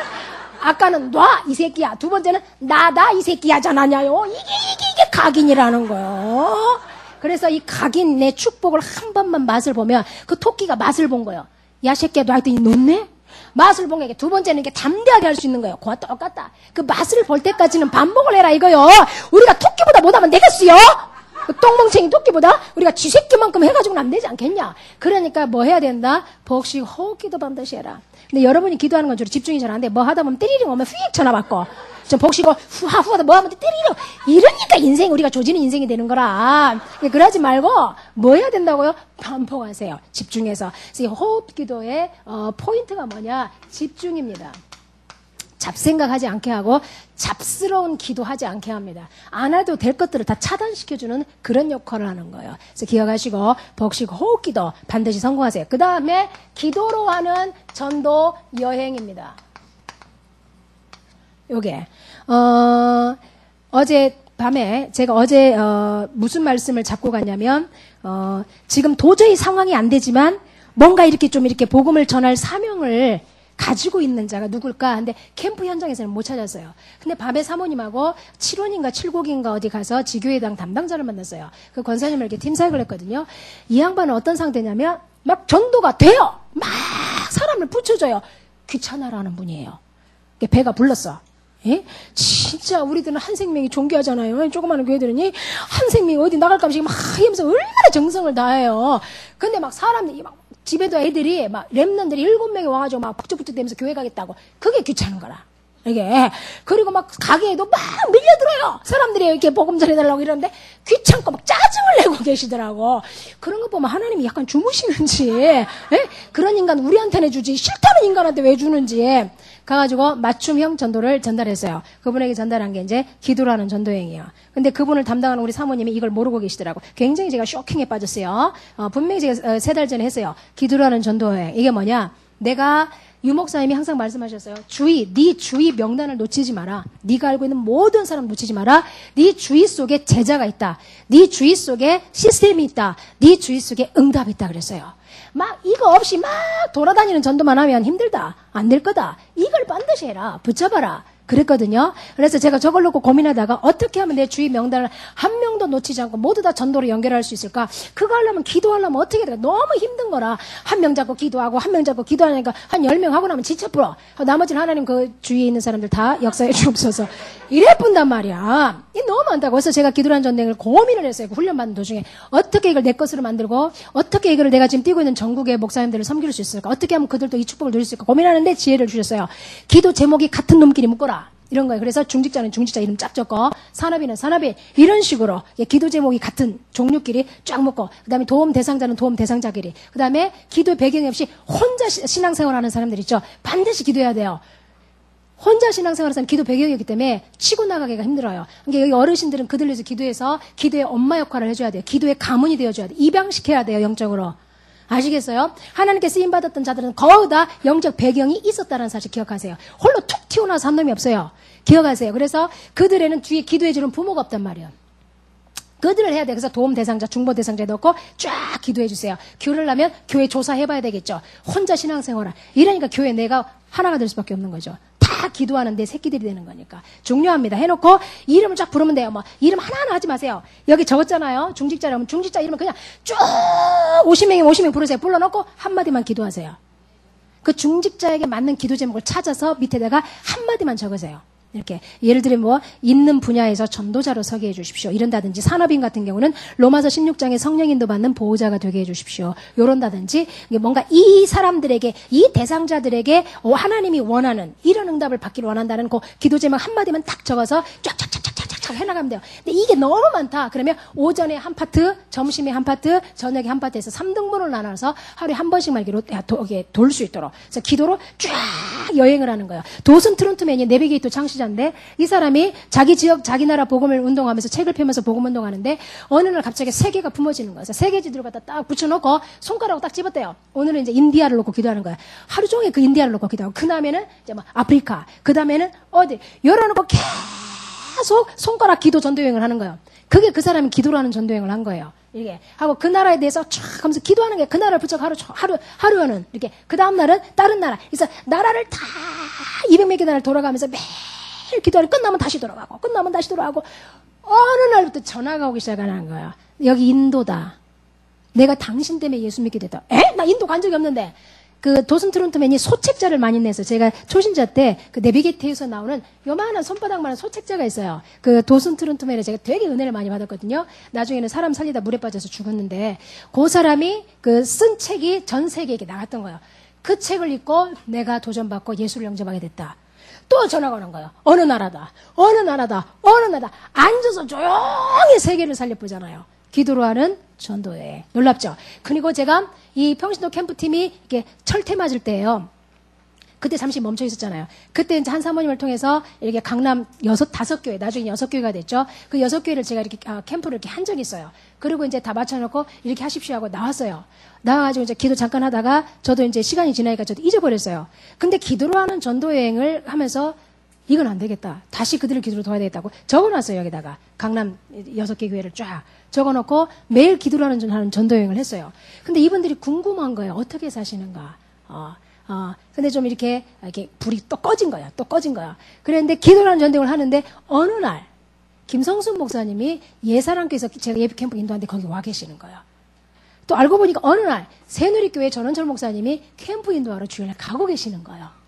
아까는 놔 이 새끼야. 2번째는 나다 이 새끼야잖아요. 이게 각인이라는 거예요. 그래서 이 각인의 축복을 한 번만 맛을 보면 그 토끼가 맛을 본 거예요. 야 새끼야 너 하여튼 놓네? 맛을 본 게 2번째는 이게 담대하게 할 수 있는 거예요. 그와 똑같다. 그 맛을 볼 때까지는 반복을 해라 이거요. 우리가 토끼보다 못하면 되겠어요? 그 똥멍청이 토끼보다 우리가 쥐새끼만큼 해가지고는 안 되지 않겠냐. 그러니까 뭐 해야 된다? 복식 호흡기도 반드시 해라. 근데 여러분이 기도하는 건 주로 집중이 잘 안 돼. 뭐 하다 보면 띠리링 오면 휙 전화 받고 좀 복식고 후하후하다 뭐 하면 띠리링 이러니까 인생 우리가 조지는 인생이 되는 거라. 그러지 말고 뭐 해야 된다고요? 반복하세요. 집중해서. 그래서 이 호흡기도의 포인트가 뭐냐? 집중입니다. 잡생각하지 않게 하고 잡스러운 기도하지 않게 합니다. 안 해도 될 것들을 다 차단시켜주는 그런 역할을 하는 거예요. 그래서 기억하시고 복식 호흡기도 반드시 성공하세요. 그 다음에 기도로 하는 전도 여행입니다. 요게 어제 밤에 제가 어제 무슨 말씀을 잡고 갔냐면 지금 도저히 상황이 안 되지만 뭔가 이렇게 좀 이렇게 복음을 전할 사명을 가지고 있는 자가 누굴까? 근데 캠프 현장에서는 못 찾았어요. 근데 밤에 사모님하고 7원인가 7곡인가 어디 가서 지교회당 담당자를 만났어요. 그 권사님을 이렇게 팀사역을 했거든요. 이 양반은 어떤 상태냐면 막 전도가 돼요. 막 사람을 붙여줘요. 귀찮아라는 분이에요. 배가 불렀어. 예? 진짜 우리들은 한 생명이 존귀하잖아요. 조그마한 교회들은 한 생명이 어디 나갈까 막 하면서 얼마나 정성을 다해요. 근데 막 사람들이 막 집에도 애들이 막 랩런들이 7명이 와가지고 막 북적북적 대면서 교회 가겠다고. 그게 귀찮은 거라. 이게. 그리고 막 가게에도 막 밀려들어요. 사람들이 이렇게 복음 전해달라고 이러는데 귀찮고 막 짜증을 내고 계시더라고. 그런 거 보면 하나님이 약간 주무시는지, 예? 그런 인간 우리한테는 주지 싫다는 인간한테 왜 주는지. 가가지고 맞춤형 전도를 전달했어요. 그분에게 전달한 게 이제 기도라는 전도행이에요. 근데 그분을 담당하는 우리 사모님이 이걸 모르고 계시더라고. 굉장히 제가 쇼킹에 빠졌어요. 분명히 제가 3달 전에 했어요. 기도라는 전도행. 이게 뭐냐? 내가 유 목사님이 항상 말씀하셨어요. 네 주위 명단을 놓치지 마라. 네가 알고 있는 모든 사람 놓치지 마라. 네 주위 속에 제자가 있다. 네 주위 속에 시스템이 있다. 네 주위 속에 응답이 있다 그랬어요. 막 이거 없이 막 돌아다니는 전도만 하면 힘들다. 안 될 거다. 이걸 반드시 해라. 붙잡아라. 그랬거든요. 그래서 제가 저걸 놓고 고민하다가 어떻게 하면 내 주위 명단을 한 명도 놓치지 않고 모두 다 전도로 연결할 수 있을까? 그거 하려면 기도하려면 어떻게 될까? 너무 힘든 거라. 한 명 잡고 기도하고 한 명 잡고 기도하니까 한 10명 하고 나면 지쳐버려. 나머지는 하나님 그 주위에 있는 사람들 다 역사해 주옵소서. 이래 뿐단 말이야. 이 너무 많다고. 그래서 제가 기도라는 전쟁을 고민을 했어요. 그 훈련받는 도중에. 어떻게 이걸 내 것으로 만들고 어떻게 이거를 내가 지금 뛰고 있는 전국의 목사님들을 섬길 수 있을까? 어떻게 하면 그들도 이 축복을 누릴 수 있을까? 고민하는데 지혜를 주셨어요. 기도 제목이 같은 놈끼리 묶어라. 이런 거예요. 그래서 중직자는 중직자 이름 짝 적고 산업인은 산업인 이런 식으로 기도 제목이 같은 종류끼리 쫙 묶고 그다음에 도움 대상자는 도움 대상자끼리 그다음에 기도 배경이 없이 혼자 신앙생활하는 사람들 있죠. 반드시 기도해야 돼요. 혼자 신앙생활 하는 기도 배경이기 때문에 치고 나가기가 힘들어요. 그러니까 여기 어르신들은 그들 위해서 기도해서 기도의 엄마 역할을 해줘야 돼요. 기도의 가문이 되어줘야 돼요. 입양시켜야 돼요, 영적으로. 아시겠어요? 하나님께 쓰임받았던 자들은 거의 다 영적 배경이 있었다는 사실 기억하세요. 홀로 툭 튀어나와서 한 놈이 없어요. 기억하세요. 그래서 그들에는 뒤에 기도해주는 부모가 없단 말이에요. 그들을 해야 돼. 그래서 도움 대상자, 중보 대상자에 넣고 쫙 기도해 주세요. 교회를 하면 교회 조사해봐야 되겠죠. 혼자 신앙생활을. 이러니까 교회 내가 하나가 될 수밖에 없는 거죠. 다 기도하는 내 새끼들이 되는 거니까. 중요합니다. 해놓고 이름을 쫙 부르면 돼요. 뭐 이름 하나하나 하지 마세요. 여기 적었잖아요. 중직자라면 중직자 이름은 그냥 쭉 50명이 50명 부르세요. 불러놓고 한마디만 기도하세요. 그 중직자에게 맞는 기도 제목을 찾아서 밑에다가 한마디만 적으세요. 이렇게 예를 들면 뭐 있는 분야에서 전도자로 서게 해주십시오. 이런다든지 산업인 같은 경우는 로마서 16장에 성령 인도 받는 보호자가 되게 해주십시오. 요런다든지 뭔가 이 사람들에게 이 대상자들에게 하나님이 원하는 이런 응답을 받기를 원한다는 그 기도 제목 한마디만 딱 적어서 쫙쫙쫙쫙쫙쫙 해나가면 돼요. 근데 이게 너무 많다. 그러면 오전에 한 파트, 점심에 한 파트, 저녁에 한 파트에서 3등분을 나눠서 하루에 한 번씩만 이렇게 돌 수 있도록. 그래서 기도로 쫙 여행을 하는 거예요. 도슨 트론트맨이 내비게이터 창시자인데 이 사람이 자기 지역, 자기 나라 복음을 운동하면서 책을 펴면서 복음 운동하는데 어느 날 갑자기 세계가 품어지는 거예요. 그래서 세계지도를 갖다 딱 붙여놓고 손가락으로 딱 집었대요. 오늘은 이제 인디아를 놓고 기도하는 거예요. 하루 종일 그 인디아를 놓고 기도하고 그 다음에는 이제 뭐 아프리카, 그 다음에는 어디 열어놓고 계속 손가락 기도 전도여행을 하는 거예요. 그게 그 사람이 기도라는 전도여행을 한 거예요. 이게 하고 그 나라에 대해서 쫙 하면서 기도하는 게 그 나라를 붙여 하루는 이렇게 그 다음 날은 다른 나라. 그래서 나라를 다 200몇 개 나라를 돌아가면서 매일 기도하고 끝나면 다시 돌아가고 끝나면 다시 돌아가고 어느 날부터 전화가 오기 시작하는 거예요. 여기 인도다. 내가 당신 때문에 예수 믿게 됐다. 에? 나 인도 간 적이 없는데. 그 도슨 트론트맨이 소책자를 많이 내서 제가 초신자 때 그 내비게이터에서 나오는 요만한 손바닥만한 소책자가 있어요. 그 도슨 트론트맨에 제가 되게 은혜를 많이 받았거든요. 나중에는 사람 살리다 물에 빠져서 죽었는데 그 사람이 그 쓴 책이 전 세계에 나갔던 거예요. 그 책을 읽고 내가 도전받고 예수를 영접하게 됐다. 또 전화가 오는 거예요. 어느 나라다. 앉아서 조용히 세계를 살려보잖아요. 기도로 하는 전도회. 놀랍죠? 그리고 제가 이 평신도 캠프팀이 이렇게 철퇴 맞을 때예요. 그때 잠시 멈춰 있었잖아요. 그때 이제 한 사모님을 통해서 이렇게 강남 5-5교회, 나중에 6교회가 됐죠. 그 6교회를 제가 이렇게 캠프를 이렇게 한 적이 있어요. 그리고 이제 다 맞춰놓고 이렇게 하십시오 하고 나왔어요. 나와가지고 이제 기도 잠깐 하다가 저도 이제 시간이 지나니까 저도 잊어버렸어요. 근데 기도로 하는 전도 여행을 하면서 이건 안 되겠다. 다시 그들을 기도로 도와야 되겠다고 적어놨어요. 여기다가 강남 6개 교회를 쫙 적어놓고 매일 기도로 하는 전도 여행을 했어요. 근데 이분들이 궁금한 거예요. 어떻게 사시는가. 근데 좀 이렇게 불이 또 꺼진 거야. 그랬는데 기도라는 전도를 하는데 어느 날 김성순 목사님이 예사랑교에서 제가 예비 캠프 인도하는데 거기 와 계시는 거예요. 또 알고 보니까 어느 날 새누리교회 전원철 목사님이 캠프 인도하러 주일날 가고 계시는 거예요.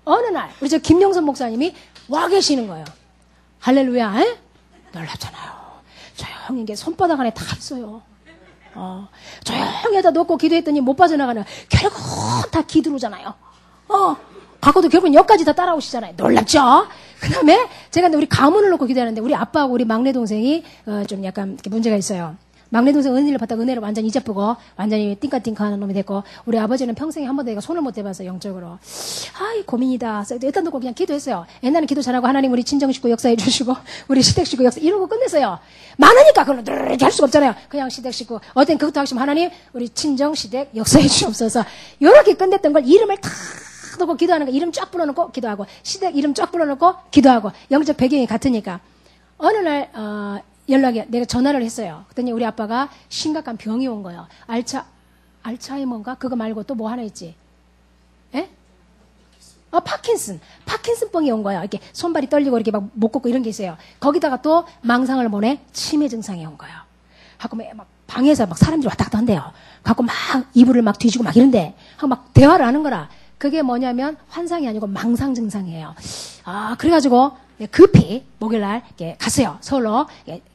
어느 날 우리 저 김영선 목사님이 와 계시는 거예요. 할렐루야. 에? 놀랍잖아요. 조용히 이게 손바닥 안에 다 있어요. 조용히 해다 놓고 기도했더니 못 빠져나가는 결국 다 기도로잖아요. 갖고도 결국은 여기까지 다 따라오시잖아요. 놀랍죠? 그 다음에 제가 우리 가문을 놓고 기도하는데 우리 아빠하고 우리 막내 동생이 좀 약간 이렇게 문제가 있어요. 막내 동생 은혜를 받다가 은혜를 완전히 잊어보고 완전히 띵까띵까하는 놈이 됐고 우리 아버지는 평생에 한 번도 내가 손을 못 대봐서 영적으로 아이 고민이다. 일단 놓고 그냥 기도했어요. 옛날에 기도 잘하고 하나님 우리 친정 식구 역사해 주시고 우리 시댁 식구 역사 이러고 끝냈어요. 많으니까 그걸 이렇게 할 수가 없잖아요. 그냥 시댁 식구 어떤 그것도 하시면 하나님 우리 친정 시댁 역사해 주옵소서 이렇게 끝냈던 걸 이름을 탁 놓고 기도하는 거 이름 쫙 불러놓고 기도하고 시댁 이름 쫙 불러놓고 기도하고 영적 배경이 같으니까 어느 날 연락이 내가 전화를 했어요. 그랬더니 우리 아빠가 심각한 병이 온 거예요. 알츠하이머인가? 그거 말고 또 뭐 하나 있지? 에? 파킨슨병이 온 거예요. 이렇게 손발이 떨리고 이렇게 막 못 걷고 이런 게 있어요. 거기다가 또 망상을 보내 치매 증상이 온 거예요. 하고 막 방에서 막 사람들이 왔다 갔다 한대요. 갖고 막 이불을 막 뒤지고 막 이런데 하고 막 대화를 하는 거라. 그게 뭐냐면 환상이 아니고 망상 증상이에요. 그래가지고 급히 목요일날 갔어요. 서울로.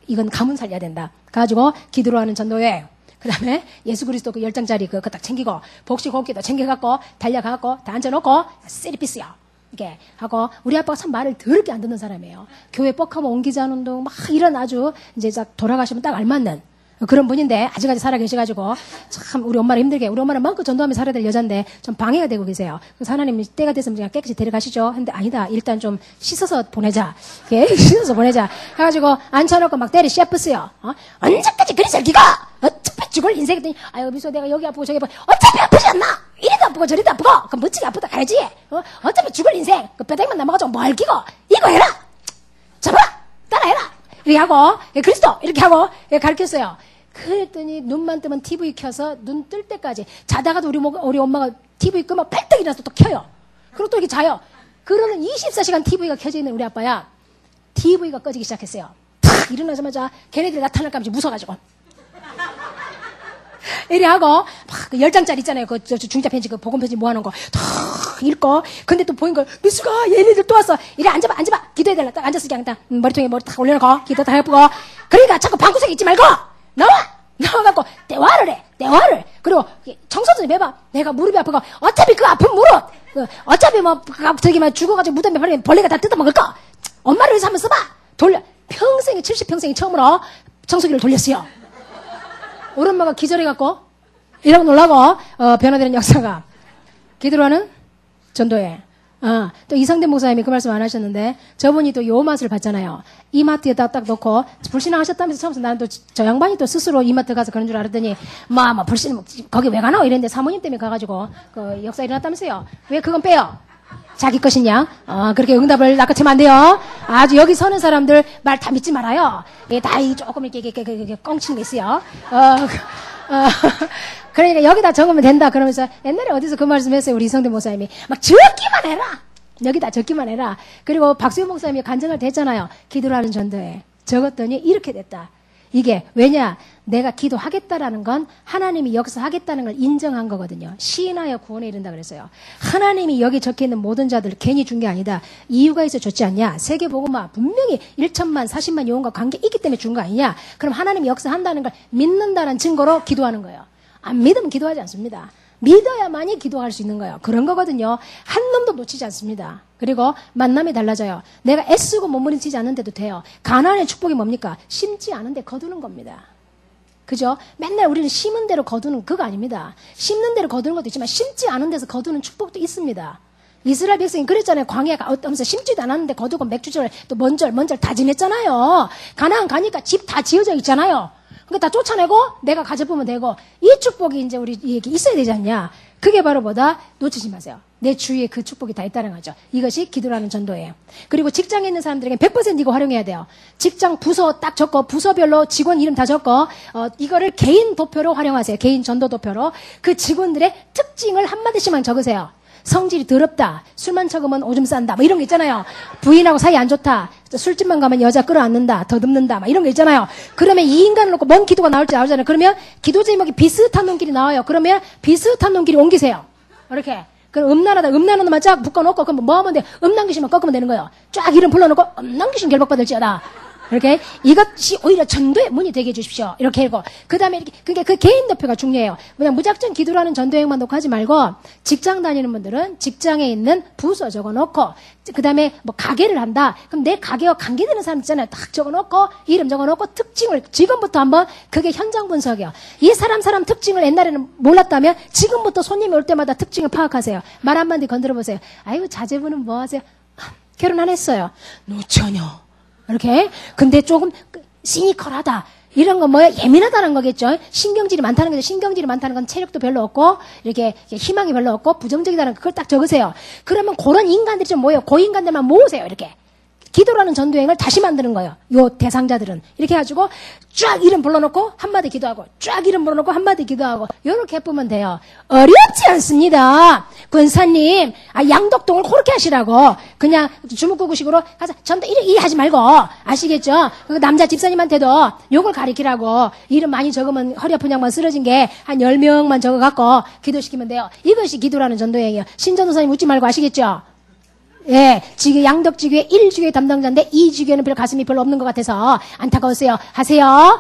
이건 가문 살려야 된다. 가지고 기도로 하는 전도회. 그 다음에 예수 그리스도 그 10장짜리 그거 딱 챙기고 복식 호흡기도 챙겨갖고 달려가갖고 다 앉아놓고 쓰리피스요. 이렇게 하고 우리 아빠가 참 말을 더럽게 안 듣는 사람이에요. 교회 뻑하면 옮기자는 운동 막 이런 아주 이제 딱 돌아가시면 딱 알맞는 그런 분인데 아직까지 살아 계셔가지고 참 우리 엄마를 힘들게 우리 엄마는 마음껏 전도하며 살아야 될 여잔데 좀 방해가 되고 계세요. 그래서 하나님이 때가 됐으면 그냥 깨끗이 데려가시죠. 근데 아니다. 일단 좀 씻어서 보내자. 예? 씻어서 보내자. 해가지고 앉혀놓고 막 때리 셰프스요. 언제까지 그리 살기가? 어차피 죽을 인생이더니 아유 미소 내가 여기 아프고 저기 아프고 어차피 아프지 않나? 이리도 아프고 저리도 아프고 그럼 멋지게 아프다 가야지. 어차피 죽을 인생 그 뼈다귀만 남아가지고 뭐 할기고 이거 해라. 잡아 따라해라. 이렇게 하고 그리스도 이렇게 하고 가르쳤어요. 그랬더니 눈만 뜨면 TV 켜서 눈 뜰 때까지 자다가도 우리 엄마가 TV 끄면 펄떡 일어나서 또 켜요. 그리고 또 이렇게 자요. 그러는 24시간 TV가 켜져 있는 우리 아빠야. TV가 꺼지기 시작했어요. 탁 일어나자마자 걔네들이 나타날까 하면서 무서워가지고 이래 하고 막 그 10장짜리 있잖아요. 그 중자 편지 그 복음 편지 모아놓은 거 탁 읽고 근데 또 보인 거 미수가 얘네들 또 왔어. 이래 앉아봐 기도해야 될라. 딱 앉았어 그냥 딱 머리통에 머리 탁 올려놓고 기도 다 해보고 그러니까 자꾸 방구석에 있지 말고 나와갖고 대화를 해. 그리고 청소 좀 해봐. 내가 무릎이 아프고 어차피 그 아픈 무릎 어차피 뭐 저기 막 죽어가지고 무덤에 버리면 벌레가 다 뜯어먹을 거 엄마를 위해서 한번 써봐. 돌려. 평생에 70평생에 처음으로 청소기를 돌렸어요. 우리 엄마가 기절해갖고 이러고 놀라고 변화되는 역사가 기도로 하는 전도회. 또 이상된 목사님이 그 말씀 안 하셨는데 저분이 또 요 맛을 봤잖아요. 이마트에다 딱 놓고 불신앙하셨다면서 처음부터 나는 또 저 양반이 또 스스로 이마트 가서 그런 줄 알았더니 뭐 불신 거기 왜 가나 이랬는데 사모님 때문에 가가지고 그 역사 일어났다면서요. 왜 그건 빼요? 자기 것이냐? 그렇게 응답을 낚아채면 안 돼요. 아주 여기 서는 사람들 말 다 믿지 말아요. 다 조금 이렇게 꽁치는 게 있어요. 그러니까 여기다 적으면 된다. 그러면서 옛날에 어디서 그 말씀 했어요. 우리 이성대 목사님이. 막 적기만 해라. 여기다 적기만 해라. 그리고 박수현 목사님이 간증을 했잖아요. 기도를 하는 전도에. 적었더니 이렇게 됐다. 이게 왜냐? 내가 기도하겠다라는 건 하나님이 역사하겠다는 걸 인정한 거거든요. 시인하여 구원에 이른다 그랬어요. 하나님이 여기 적혀있는 모든 자들 괜히 준 게 아니다. 이유가 있어 줬지 않냐? 세계복음화 분명히 1천만 40만 요원과 관계 있기 때문에 준 거 아니냐? 그럼 하나님이 역사한다는 걸 믿는다는 증거로 기도하는 거예요. 안 믿으면 기도하지 않습니다. 믿어야만이 기도할 수 있는 거예요. 그런 거거든요. 한 놈도 놓치지 않습니다. 그리고 만남이 달라져요. 내가 애쓰고 몸부림치지 않는데도 돼요. 가나안의 축복이 뭡니까? 심지 않은데 거두는 겁니다. 그죠? 맨날 우리는 심은 대로 거두는 그거 아닙니다. 심는 대로 거두는 것도 있지만 심지 않은 데서 거두는 축복도 있습니다. 이스라엘 백성이 그랬잖아요. 광야가 하면서 심지도 않았는데 거두고 맥주절 또 먼절 다 지냈잖아요. 가나안 가니까 집 다 지어져 있잖아요. 그러니까 다 쫓아내고 내가 가져보면 되고 이 축복이 이제 우리에게 있어야 되지 않냐. 그게 바로 뭐다? 놓치지 마세요. 내 주위에 그 축복이 다 있다는 거죠. 이것이 기도라는 전도예요. 그리고 직장에 있는 사람들에게 100% 이거 활용해야 돼요. 직장 부서 딱 적고 부서별로 직원 이름 다 적고 이거를 개인 도표로 활용하세요. 개인 전도 도표로. 그 직원들의 특징을 한마디씩만 적으세요. 성질이 더럽다. 술만 처으면 오줌 싼다. 뭐 이런 거 있잖아요. 부인하고 사이 안 좋다. 술집만 가면 여자 끌어안는다. 더듬는다. 막 이런 거 있잖아요. 그러면 이 인간을 놓고 뭔 기도가 나올지 나오잖아요. 그러면 기도 제목이 비슷한 놈끼리 나와요. 그러면 비슷한 놈끼리 옮기세요. 이렇게. 그럼 음란하다만 쫙 묶어놓고 그럼 뭐 하면 돼? 남기시면 꺾으면 되는 거예요. 쫙 이름 불러놓고 남기신 결박받을지어다. 이렇게 이것이 오히려 전도의 문이 되게 해주십시오. 이렇게 하고 그 다음에 이렇게 그게 그 개인 도표가 중요해요. 그냥 무작정 기도라는 전도행만 놓고 하지 말고 직장 다니는 분들은 직장에 있는 부서 적어놓고 그 다음에 뭐 가게를 한다. 그럼 내 가게와 관계되는 사람 있잖아요. 딱 적어놓고 이름 적어놓고 특징을 지금부터 한번 그게 현장 분석이에요. 이 사람 특징을 옛날에는 몰랐다면 지금부터 손님이 올 때마다 특징을 파악하세요. 말 한마디 건드려 보세요. 아이고 자제분은 뭐 하세요? 결혼 안 했어요. 노처녀. 이렇게. 근데 조금 시니컬하다. 이런 건 뭐야? 예민하다는 거겠죠. 신경질이 많다는 거죠. 신경질이 많다는 건 체력도 별로 없고 이렇게 희망이 별로 없고 부정적이다는 거 그걸 딱 적으세요. 그러면 그런 인간들이 좀 모여요. 그 인간들만 모으세요. 이렇게. 기도라는 전도행을 다시 만드는 거예요. 요 대상자들은. 이렇게 해가지고 쫙 이름 불러놓고 한마디 기도하고 쫙 이름 불러놓고 한마디 기도하고 요렇게 해보면 돼요. 어렵지 않습니다. 권사님 양덕동을 그렇게 하시라고 그냥 주먹구구식으로 가서 전도 이래 하지 말고 아시겠죠? 남자 집사님한테도 요걸 가리키라고 이름 많이 적으면 허리 아픈 양반 쓰러진 게 한 10명만 적어갖고 기도시키면 돼요. 이것이 기도라는 전도행이에요. 신전도사님 웃지 말고 아시겠죠? 예, 지금 양덕지교회 1주교회 담당자인데 2주교회는 별 가슴이 별로 없는 것 같아서 안타까웠어요. 하세요.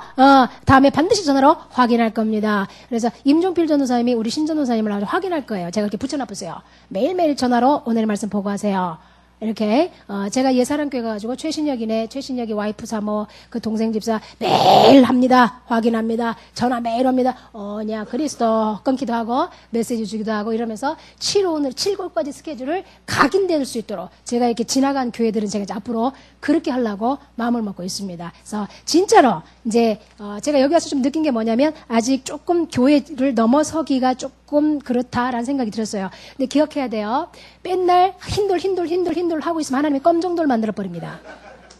다음에 반드시 전화로 확인할 겁니다. 그래서 임종필 전도사님이 우리 신전도사님을 아주 확인할 거예요. 제가 이렇게 붙여놔보세요. 매일매일 전화로 오늘 말씀 보고하세요. 이렇게 제가 예사람교회 가가지고 최신혁이 와이프 사모 그 동생 집사 매일 합니다. 확인합니다. 전화 매일 옵니다. 냐 그리스도 끊기도 하고 메시지 주기도 하고 이러면서 7월까지 스케줄을 각인될 수 있도록 제가 이렇게 지나간 교회들은 제가 이제 앞으로 그렇게 하려고 마음을 먹고 있습니다. 그래서 진짜로 이제 제가 여기 와서 좀 느낀 게 뭐냐면 아직 조금 교회를 넘어서기가 조금 그렇다라는 생각이 들었어요. 근데 기억해야 돼요. 맨날 흰돌 하고 있으면 하나님이 검정돌 만들어 버립니다.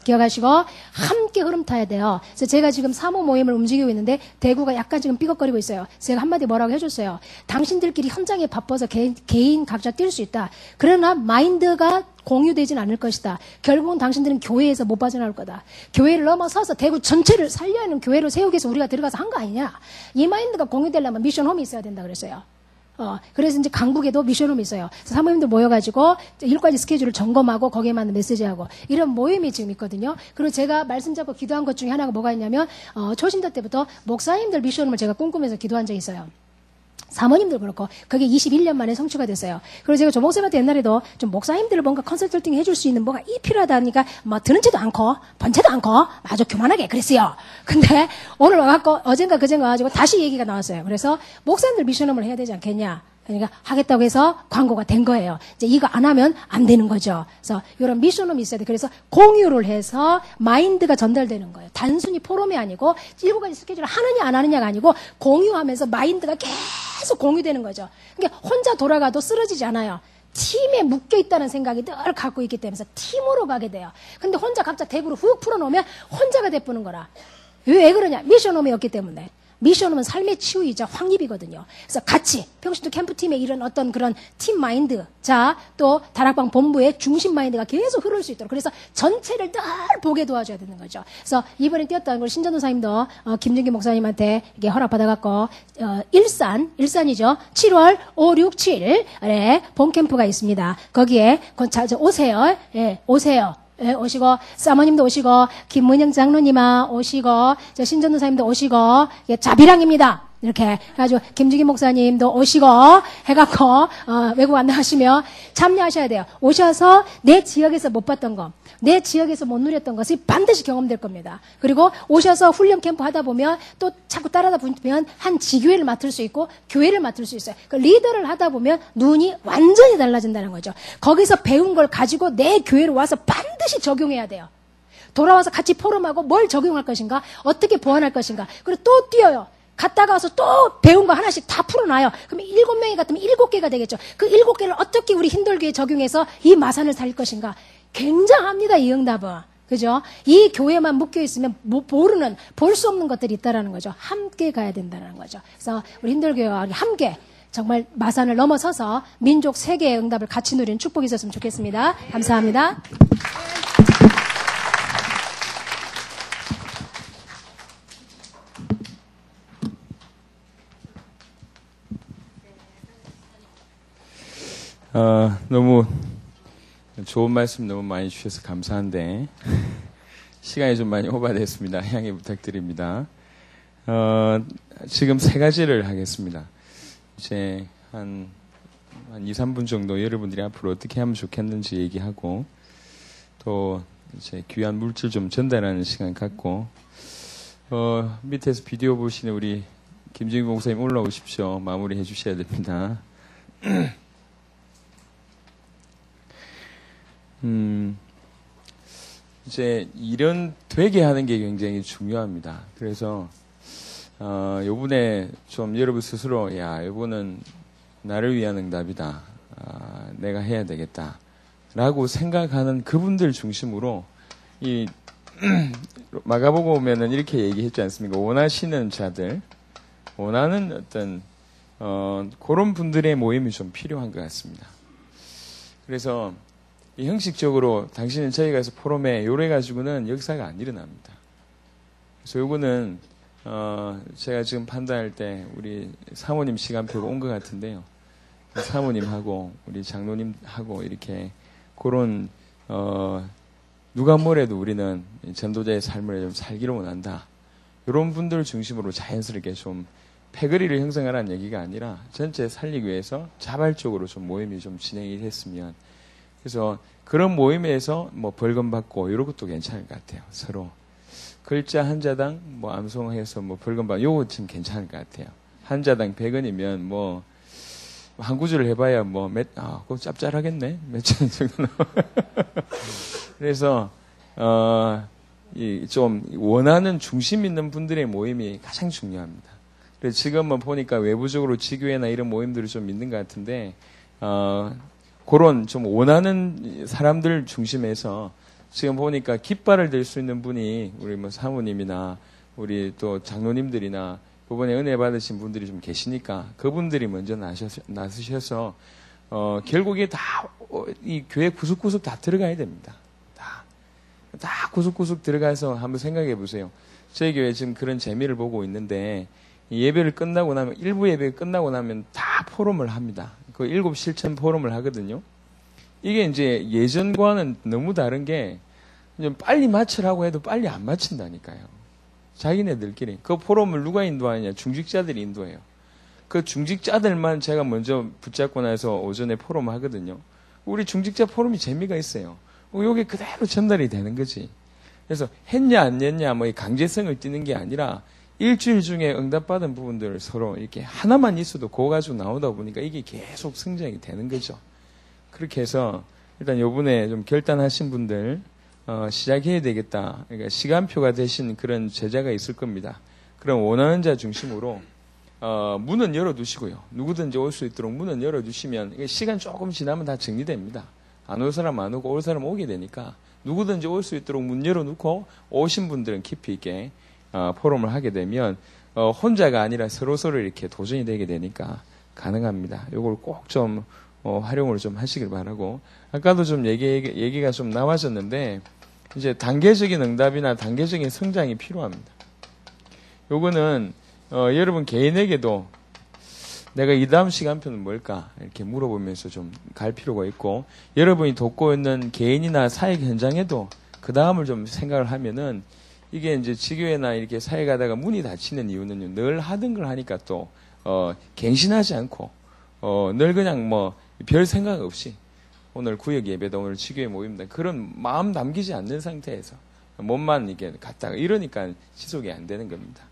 기억하시고 함께 흐름 타야 돼요. 그래서 제가 지금 사모 모임을 움직이고 있는데 대구가 약간 지금 삐걱거리고 있어요. 제가 한마디 뭐라고 해줬어요. 당신들끼리 현장에 바빠서 개인 각자 뛸 수 있다. 그러나 마인드가 공유되진 않을 것이다. 결국은 당신들은 교회에서 못 빠져나올 거다. 교회를 넘어서서 대구 전체를 살려야 하는 교회로 세우기 위해서 우리가 들어가서 한 거 아니냐. 이 마인드가 공유되려면 미션홈이 있어야 된다 그랬어요. 그래서 이제 강북에도 미션홈이 있어요. 사모님들 모여가지고 일과지 스케줄을 점검하고 거기에 맞는 메시지하고 이런 모임이 지금 있거든요. 그리고 제가 말씀 잡고 기도한 것 중에 하나가 뭐가 있냐면 초신자 때부터 목사님들 미션홈을 제가 꿈꾸면서 기도한 적이 있어요. 사모님들 그렇고 그게 21년 만에 성취가 됐어요. 그래서 제가 조목쌤한테 옛날에도 좀 목사님들을 뭔가 컨설팅 해줄 수 있는 뭐가 필요하다 하니까 뭐 들은지도 않고 번체도 않고 아주 교만하게 그랬어요. 근데 오늘 와갖고 어젠가 그젠가 와가지고 다시 얘기가 나왔어요. 그래서 목사님들 미션홈을 해야 되지 않겠냐. 그러니까 하겠다고 해서 광고가 된 거예요. 이제 이거 안 하면 안 되는 거죠. 그래서 이런 미션홈이 있어야 돼. 그래서 공유를 해서 마인드가 전달되는 거예요. 단순히 포럼이 아니고 7가지 스케줄을 하느냐 안 하느냐가 아니고 공유하면서 마인드가 계속 공유되는 거죠. 그러니까 혼자 돌아가도 쓰러지지 않아요. 팀에 묶여 있다는 생각이 늘 갖고 있기 때문에 팀으로 가게 돼요. 근데 혼자 각자 대구로 훅 풀어놓으면 혼자가 돼보는 거라. 왜 그러냐? 미션홈이 없기 때문에. 미션은 삶의 치유이자 확립이거든요. 그래서 같이 평신도 캠프팀의 이런 어떤 그런 팀 마인드, 자, 또 다락방 본부의 중심 마인드가 계속 흐를 수 있도록 그래서 전체를 늘 보게 도와줘야 되는 거죠. 그래서 이번에 뛰었던 걸 신전도사님도 김준기 목사님한테 이게 허락받아갖고 일산이죠. 7월 5, 6, 7에 본 캠프가 있습니다. 거기에 오세요. 예, 오세요. 예, 오시고, 사모님도 오시고, 김문영 장로님아 오시고, 신전도사님도 오시고, 예, 자비랑입니다. 이렇게 해가지고, 김주기 목사님도 오시고, 해갖고, 외국 안 나가시면 참여하셔야 돼요. 오셔서 내 지역에서 못 봤던 거, 내 지역에서 못 누렸던 것이 반드시 경험될 겁니다. 그리고 오셔서 훈련 캠프 하다 보면 또 자꾸 따라다 보면 한 지교회를 맡을 수 있고 교회를 맡을 수 있어요. 그 리더를 하다 보면 눈이 완전히 달라진다는 거죠. 거기서 배운 걸 가지고 내 교회로 와서 반드시 적용해야 돼요. 돌아와서 같이 포럼하고 뭘 적용할 것인가, 어떻게 보완할 것인가. 그리고 또 뛰어요. 갔다가 와서 또 배운 거 하나씩 다 풀어놔요. 그러면 7명이 같으면 7개가 되겠죠. 그 7개를 어떻게 우리 힘들게 적용해서 이 마산을 살릴 것인가. 굉장합니다, 이 응답은. 그죠? 이 교회만 묶여있으면 볼 수 없는 것들이 있다라는 거죠. 함께 가야 된다는 거죠. 그래서 우리 힘들교회와 함께 정말 마산을 넘어서서 민족 세계의 응답을 같이 누리는 축복이 있었으면 좋겠습니다. 감사합니다. 너무 좋은 말씀 너무 많이 주셔서 감사한데 시간이 좀 많이 오버됐습니다. 양해 부탁드립니다. 지금 3가지를 하겠습니다. 이제 한 2, 3분 정도 여러분들이 앞으로 어떻게 하면 좋겠는지 얘기하고 또 이제 귀한 물질 좀 전달하는 시간 갖고 밑에서 비디오 보시는 우리 김진국 목사님 올라오십시오. 마무리해 주셔야 됩니다. 이제 일은 되게 하는 게 굉장히 중요합니다. 그래서 요번에 좀 여러분 스스로 요거는 나를 위한 응답이다. 내가 해야 되겠다. 라고 생각하는 그분들 중심으로 이 마가복음 보면은 이렇게 얘기했지 않습니까? 원하시는 자들, 원하는 어떤 그런 분들의 모임이 좀 필요한 것 같습니다. 그래서 이 형식적으로 당신은 저희 가서 포럼에 요래 가지고는 역사가 안 일어납니다. 그래서 요거는 제가 지금 판단할 때 우리 사모님 시간표가 온 것 같은데요. 사모님하고 우리 장로님하고 이렇게 그런 누가 뭐래도 우리는 전도자의 삶을 좀 살기를 원한다. 이런 분들 중심으로 자연스럽게 좀 패거리를 형성하라는 얘기가 아니라 전체 살리기 위해서 자발적으로 좀 모임이 좀 진행이 됐으면 그래서 그런 모임에서 뭐 벌금 받고 이런 것도 괜찮을 것 같아요. 서로 글자 한자당 뭐 암송해서 뭐 벌금 받고 요거 좀 괜찮을 것 같아요. 한자당 100원이면 뭐 한 구절을 해봐야 뭐 그거 짭짤하겠네. 몇 천 정도. 그래서 좀 원하는 중심 있는 분들의 모임이 가장 중요합니다. 그래서 지금은 보니까 외부적으로 지교회나 이런 모임들이 좀 있는 것 같은데 그런 좀 원하는 사람들 중심에서 지금 보니까 깃발을 들 수 있는 분이 우리 뭐 사모님이나 우리 또 장로님들이나 이번에 은혜 받으신 분들이 좀 계시니까 그분들이 먼저 나서셔서 결국에 다 이 교회 구석구석 다 들어가야 됩니다. 다 구석구석 들어가서 한번 생각해 보세요. 저희 교회 지금 그런 재미를 보고 있는데 예배를 끝나고 나면 일부 예배 끝나고 나면 다 포럼을 합니다. 그 7 실천 포럼을 하거든요. 이게 이제 예전과는 너무 다른 게 좀 빨리 마치라고 해도 빨리 안 마친다니까요. 자기네들끼리. 그 포럼을 누가 인도하느냐? 중직자들이 인도해요. 그 중직자들만 제가 먼저 붙잡고 나서 오전에 포럼 하거든요. 우리 중직자 포럼이 재미가 있어요. 요게 그대로 전달이 되는 거지. 그래서 했냐 안 했냐 뭐 강제성을 띠는 게 아니라 일주일 중에 응답받은 부분들을 서로 이렇게 하나만 있어도 그거 가지고 나오다 보니까 이게 계속 성장이 되는 거죠. 그렇게 해서 일단 요번에 좀 결단하신 분들 시작해야 되겠다. 그러니까 시간표가 되신 그런 제자가 있을 겁니다. 그럼 원하는 자 중심으로 문은 열어두시고요. 누구든지 올 수 있도록 문은 열어두시면 시간 조금 지나면 다 정리됩니다. 안 올 사람 안 오고 올 사람 오게 되니까 누구든지 올 수 있도록 문 열어놓고 오신 분들은 깊이 있게 포럼을 하게 되면 혼자가 아니라 서로서로 이렇게 도전이 되게 되니까 가능합니다. 이걸 꼭 좀 활용을 좀 하시길 바라고 아까도 좀 얘기가 좀 나와졌는데 이제 단계적인 응답이나 단계적인 성장이 필요합니다. 요거는 여러분 개인에게도 내가 이 다음 시간표는 뭘까 이렇게 물어보면서 좀 갈 필요가 있고 여러분이 돕고 있는 개인이나 사역 현장에도 그 다음을 좀 생각을 하면은 이게 이제 지교회나 이렇게 사회 가다가 문이 닫히는 이유는요 늘 하던 걸 하니까 또 갱신하지 않고 늘 그냥 뭐 별 생각 없이 오늘 구역 예배다 오늘 지교회 모임다 그런 마음 담기지 않는 상태에서 몸만 이렇게 갔다가 이러니까 지속이 안 되는 겁니다.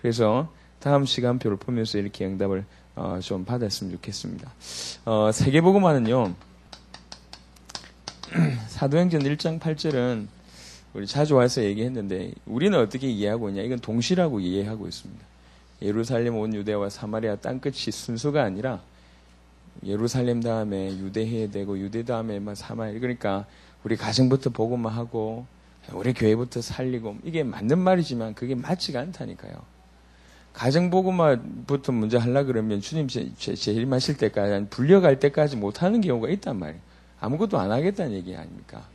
그래서 다음 시간표를 보면서 이렇게 응답을 좀 받았으면 좋겠습니다. 세계복음화는요 사도행전 1장 8절은 우리 자주 와서 얘기했는데 우리는 어떻게 이해하고 있냐 이건 동시라고 이해하고 있습니다. 예루살렘 온 유대와 사마리아 땅끝이 순서가 아니라 예루살렘 다음에 유대해야 되고 유대 다음에 사마리아 그러니까 우리 가정부터 복음화 하고 우리 교회부터 살리고 이게 맞는 말이지만 그게 맞지가 않다니까요. 가정복음화부터 먼저 하려고 그러면 주님 재림하실 때까지 불려갈 때까지 못하는 경우가 있단 말이에요. 아무것도 안 하겠다는 얘기 아닙니까?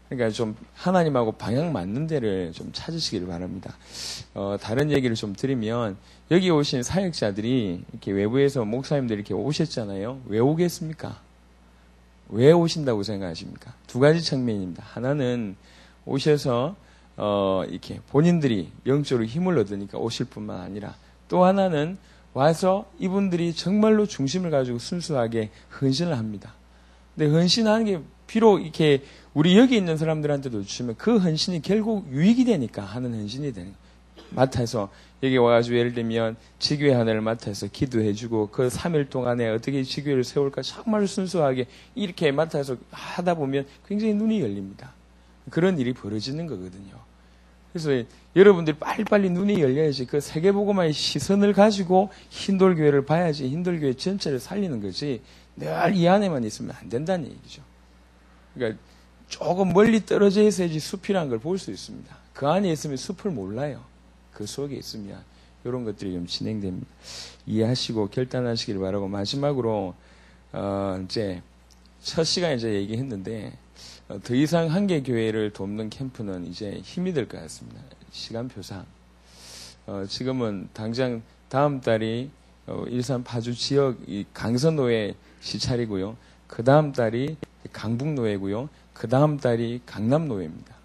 그러니까 좀 하나님하고 방향 맞는 데를 좀 찾으시길 바랍니다. 다른 얘기를 좀 드리면 여기 오신 사역자들이 이렇게 외부에서 목사님들이 이렇게 오셨잖아요. 왜 오겠습니까? 왜 오신다고 생각하십니까? 두 가지 측면입니다. 하나는 오셔서 이렇게 본인들이 영적으로 힘을 얻으니까 오실 뿐만 아니라 또 하나는 와서 이분들이 정말로 중심을 가지고 순수하게 헌신을 합니다. 근데 헌신하는 게 비록 이렇게 우리 여기 있는 사람들한테도 주시면 그 헌신이 결국 유익이 되니까 하는 헌신이 되는 거예요. 맡아서 여기 와가지고 예를 들면 지교회 하나를 맡아서 기도해주고 그 3일 동안에 어떻게 지교회를 세울까 정말 순수하게 이렇게 맡아서 하다 보면 굉장히 눈이 열립니다. 그런 일이 벌어지는 거거든요. 그래서 여러분들이 빨리빨리 눈이 열려야지 그 세계복음화의 시선을 가지고 흰돌교회를 봐야지 흰돌교회 전체를 살리는 거지 늘 이 안에만 있으면 안 된다는 얘기죠. 그러니까 조금 멀리 떨어져 있어야지 숲이라는 걸 볼 수 있습니다. 그 안에 있으면 숲을 몰라요. 그 속에 있으면 이런 것들이 좀 진행됩니다. 이해하시고 결단하시길 바라고 마지막으로 이제 첫 시간에 제가 얘기했는데 더 이상 한계교회를 돕는 캠프는 이제 힘이 들 것 같습니다. 시간표상 지금은 당장 다음 달이 일산 파주 지역 이 강서노회 시찰이고요. 그 다음 달이 강북노회고요. 그 다음 달이 강남노회입니다.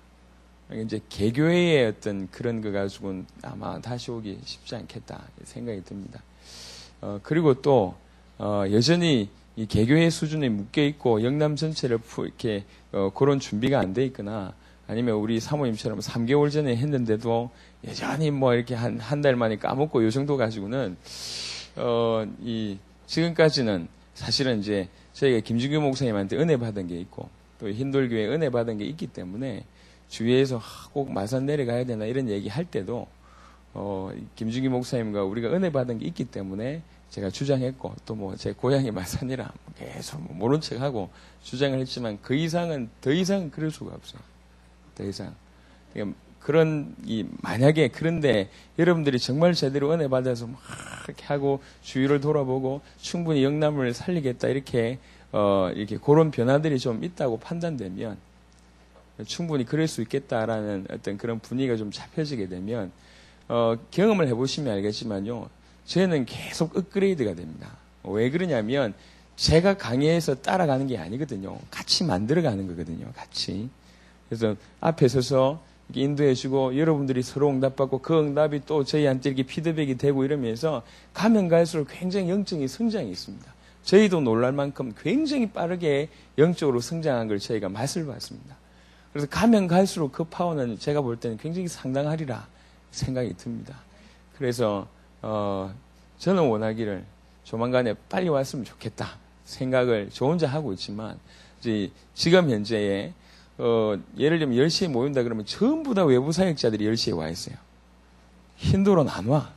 이제 개교회의 어떤 그런 거 가지고는 아마 다시 오기 쉽지 않겠다 생각이 듭니다. 그리고 또 여전히 이 개교의 수준에 묶여 있고 영남 전체를 이렇게 그런 준비가 안 돼 있거나 아니면 우리 사모님처럼 3개월 전에 했는데도 여전히 뭐 이렇게 한 달 만에 까먹고 요 정도 가지고는 이 지금까지는 사실은 이제 저희가 김준규 목사님한테 은혜 받은 게 있고 또 흰돌교회 은혜 받은 게 있기 때문에 주위에서 꼭 마산 내려가야 되나 이런 얘기 할 때도 김준규 목사님과 우리가 은혜 받은 게 있기 때문에 제가 주장했고 또 뭐 제 고향이 마산이라 계속 뭐 모른 척하고 주장을 했지만 더 이상 그럴 수가 없어요. 더 이상. 그러니까 만약에 그런데 여러분들이 정말 제대로 은혜 받아서 막 이렇게 하고 주위를 돌아보고 충분히 영남을 살리겠다 이렇게 그런 변화들이 좀 있다고 판단되면 충분히 그럴 수 있겠다라는 어떤 그런 분위기가 좀 잡혀지게 되면 경험을 해보시면 알겠지만요. 저희는 계속 업그레이드가 됩니다. 왜 그러냐면 제가 강의해서 따라가는 게 아니거든요. 같이 만들어가는 거거든요. 같이. 그래서 앞에 서서 인도해주고 여러분들이 서로 응답받고 그 응답이 또 저희한테 이렇게 피드백이 되고 이러면서 가면 갈수록 굉장히 영적인 성장이 있습니다. 저희도 놀랄 만큼 굉장히 빠르게 영적으로 성장한 걸 저희가 맛을 봤습니다. 그래서 가면 갈수록 그 파워는 제가 볼 때는 굉장히 상당하리라 생각이 듭니다. 그래서 저는 원하기를 조만간에 빨리 왔으면 좋겠다 생각을 저 혼자 하고 있지만 이제 지금 현재에 예를 들면 10시에 모인다 그러면 전부 다 외부 사역자들이 10시에 와 있어요. 흰도로 안 와.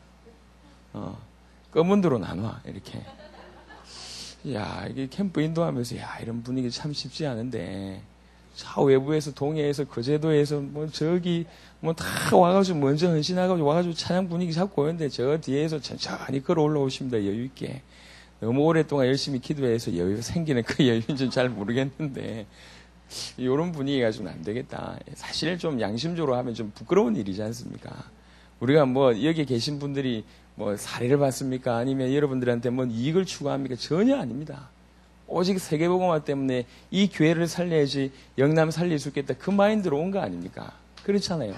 검은 도로 안 와. 이렇게. 야, 이게 캠프 인도하면서 이런 분위기 참 쉽지 않은데 저 외부에서 동해에서 거제도에서 뭐 저기 뭐 다 와가지고 먼저 헌신하고 와가지고 찬양 분위기 잡고 오는데 저 뒤에서 천천히 걸어 올라오십니다. 여유 있게. 너무 오랫동안 열심히 기도해서 여유가 생기는 그 여유인지는 잘 모르겠는데 이런 분위기가 좀 안 되겠다. 사실 좀 양심적으로 하면 좀 부끄러운 일이지 않습니까? 우리가 뭐 여기 계신 분들이 뭐 사례를 받습니까? 아니면 여러분들한테 뭐 이익을 추구합니까? 전혀 아닙니다. 오직 세계복음화 때문에 이 교회를 살려야지 영남 살릴 수 있겠다. 그 마인드로 온 거 아닙니까? 그렇잖아요.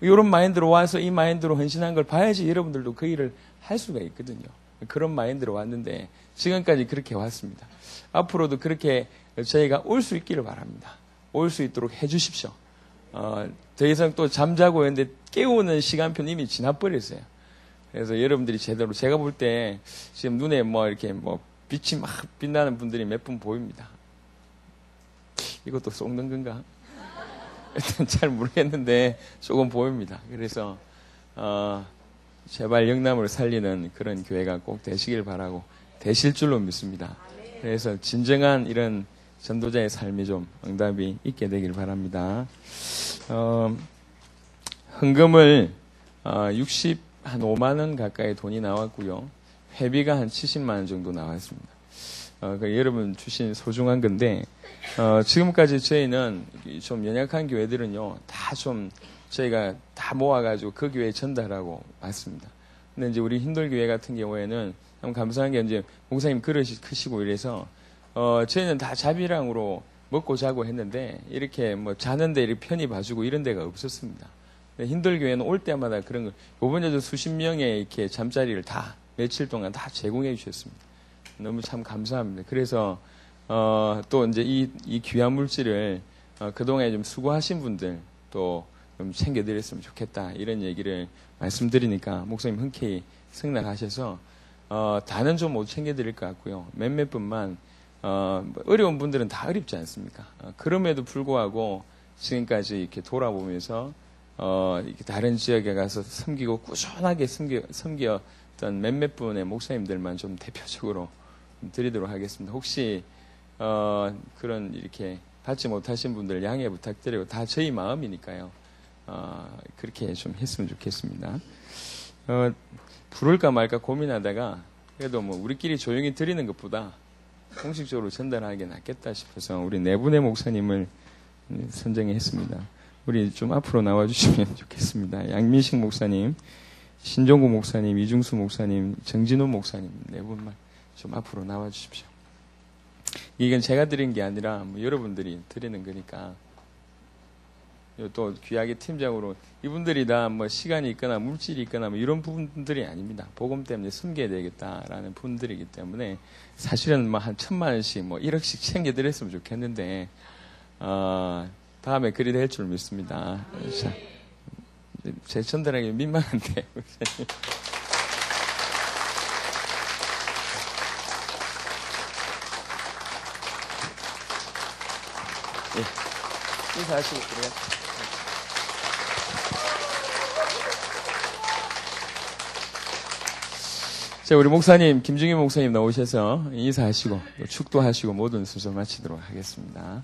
이런 마인드로 와서 이 마인드로 헌신한 걸 봐야지 여러분들도 그 일을 할 수가 있거든요. 그런 마인드로 왔는데 지금까지 그렇게 왔습니다. 앞으로도 그렇게 저희가 올 수 있기를 바랍니다. 올 수 있도록 해 주십시오. 더 이상 또 잠자고 있는데 깨우는 시간표는 이미 지나버렸어요. 그래서 여러분들이 제대로 제가 볼 때 지금 눈에 뭐 이렇게 뭐 빛이 막 빛나는 분들이 몇 분 보입니다. 이것도 속는 건가? 일단 잘 모르겠는데 조금 보입니다. 그래서 제발 영남을 살리는 그런 교회가 꼭 되시길 바라고 되실 줄로 믿습니다. 그래서 진정한 이런 전도자의 삶이 좀 응답이 있게 되길 바랍니다. 헌금을 한 5만 원 가까이 돈이 나왔고요. 회비가 한 70만 원 정도 나왔습니다. 여러분 주신 소중한 건데 지금까지 저희는 좀 연약한 교회들은요 다 좀 저희가 다 모아가지고 그 교회에 전달하고 왔습니다. 근데 이제 우리 흰돌교회 같은 경우에는 참 감사한 게 이제 목사님 그릇이 크시고 이래서 저희는 다 자비랑으로 먹고 자고 했는데 이렇게 뭐 자는데 이렇게 편히 봐주고 이런 데가 없었습니다. 흰돌교회는 올 때마다 그런 거 이번에도 수십 명의 이렇게 잠자리를 다 며칠 동안 다 제공해 주셨습니다. 너무 참 감사합니다. 그래서 또 이제 이 귀한 물질을 그동안에 좀 수고하신 분들 또 좀 챙겨드렸으면 좋겠다 이런 얘기를 말씀드리니까 목사님 흔쾌히 승낙하셔서 다는 좀 못 챙겨드릴 것 같고요. 몇몇 분만 어려운 분들은 다 어렵지 않습니까? 그럼에도 불구하고 지금까지 이렇게 돌아보면서 이렇게 다른 지역에 가서 섬기고 꾸준하게 섬겼던 몇몇 분의 목사님들만 좀 대표적으로 드리도록 하겠습니다. 혹시 그런 이렇게 받지 못하신 분들 양해 부탁드리고 다 저희 마음이니까요. 그렇게 좀 했으면 좋겠습니다. 부를까 말까 고민하다가 그래도 뭐 우리끼리 조용히 드리는 것보다 공식적으로 전달하는 게 낫겠다 싶어서 우리 네 분의 목사님을 선정했습니다. 우리 좀 앞으로 나와주시면 좋겠습니다. 양민식 목사님, 신종구 목사님, 이중수 목사님, 정진호 목사님 네 분만 좀 앞으로 나와주십시오. 이건 제가 드린 게 아니라 뭐 여러분들이 드리는 거니까 또 귀하게 팀장으로 이분들이 다 뭐 시간이 있거나 물질이 있거나 뭐 이런 부분들이 아닙니다. 복음 때문에 숨겨야 되겠다라는 분들이기 때문에 사실은 뭐 한 1,000만 원씩 뭐 1억씩 챙겨드렸으면 좋겠는데 다음에 그리 될 줄 믿습니다. 제 전달하기 민망한데. 예, 인사하시고 들어가세요. 자, 우리 목사님, 김중희 목사님 나오셔서 인사하시고, 또 축도하시고, 모든 순서 마치도록 하겠습니다.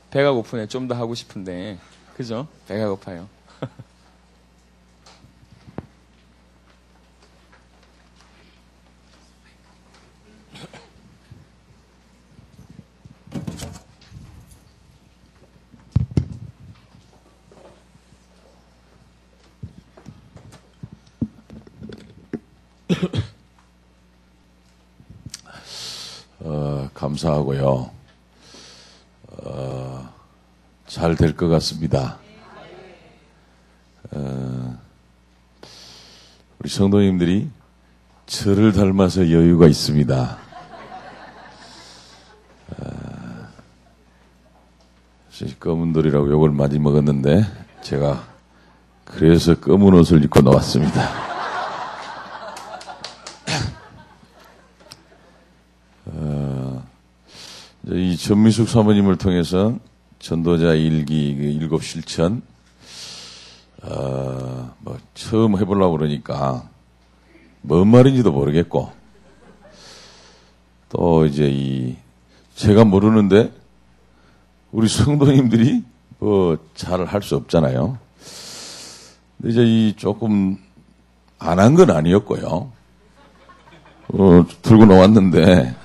배가 고프네. 좀 더 하고 싶은데. 그죠? 배가 고파요. 감사하고요. 잘 될 것 같습니다. 우리 성도님들이 저를 닮아서 여유가 있습니다. 검은 돌이라고 욕을 많이 먹었는데 제가 그래서 검은 옷을 입고 나왔습니다. 이 전미숙 사모님을 통해서 전도자 일기 일곱 실천 뭐 처음 해보려고 그러니까 뭔 말인지도 모르겠고 또 이제 제가 모르는데 우리 성도님들이 뭐 잘 할 수 없잖아요. 근데 이제 조금 안 한 건 아니었고요. 들고 나왔는데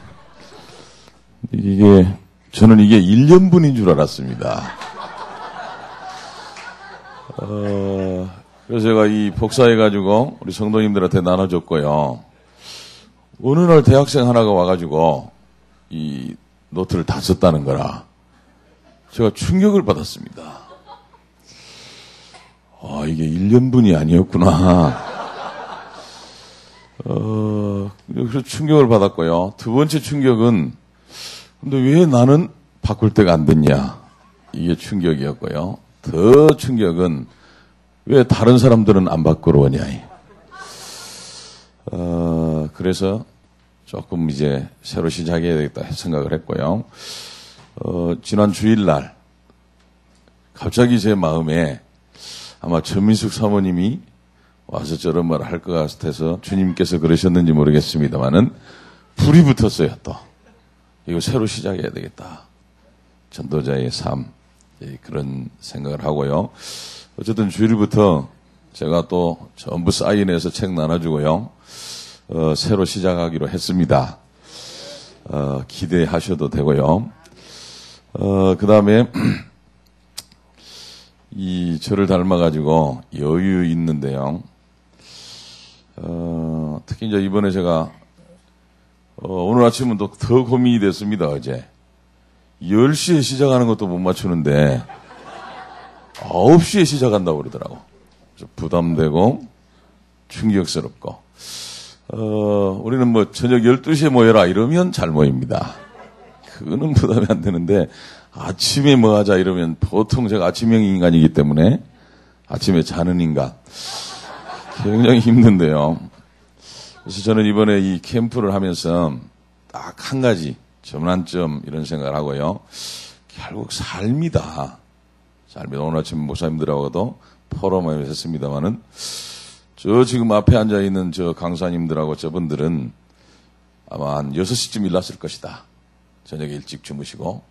저는 이게 1년분인 줄 알았습니다. 그래서 제가 복사해가지고 우리 성도님들한테 나눠줬고요. 어느 날 대학생 하나가 와가지고 이 노트를 다 썼다는 거라 제가 충격을 받았습니다. 이게 1년분이 아니었구나. 그래서 충격을 받았고요. 두 번째 충격은 근데 왜 나는 바꿀 때가 안 됐냐? 이게 충격이었고요. 더 충격은 왜 다른 사람들은 안 바꾸러 오냐? 그래서 조금 이제 새로 시작해야 되겠다 생각을 했고요. 지난 주일날 갑자기 제 마음에 아마 전민숙 사모님이 와서 저런 말을 할 것 같아서 주님께서 그러셨는지 모르겠습니다만은 불이 붙었어요. 또 이거 새로 시작해야 되겠다. 전도자의 삶 그런 생각을 하고요. 어쨌든 주일부터 제가 또 전부 사인해서 책 나눠주고요. 새로 시작하기로 했습니다. 기대하셔도 되고요. 그 다음에 저를 닮아가지고 여유 있는데요. 특히 이제 이번에 제가 오늘 아침은 또 더 고민이 됐습니다. 어제 10시에 시작하는 것도 못 맞추는데 9시에 시작한다고 그러더라고. 부담되고 충격스럽고 우리는 뭐 저녁 12시에 모여라 이러면 잘 모입니다. 그거는 부담이 안 되는데 아침에 뭐 하자 이러면 보통 제가 아침형 인간이기 때문에 아침에 자는 인간 굉장히 힘든데요. 그래서 저는 이번에 이 캠프를 하면서 딱 한 가지 전환점 이런 생각을 하고요. 결국 삶이다. 오늘 아침 목사님들하고도 포럼을 했습니다만은 저 지금 앞에 앉아있는 저 강사님들하고 저분들은 아마 한 6시쯤 일났을 것이다. 저녁에 일찍 주무시고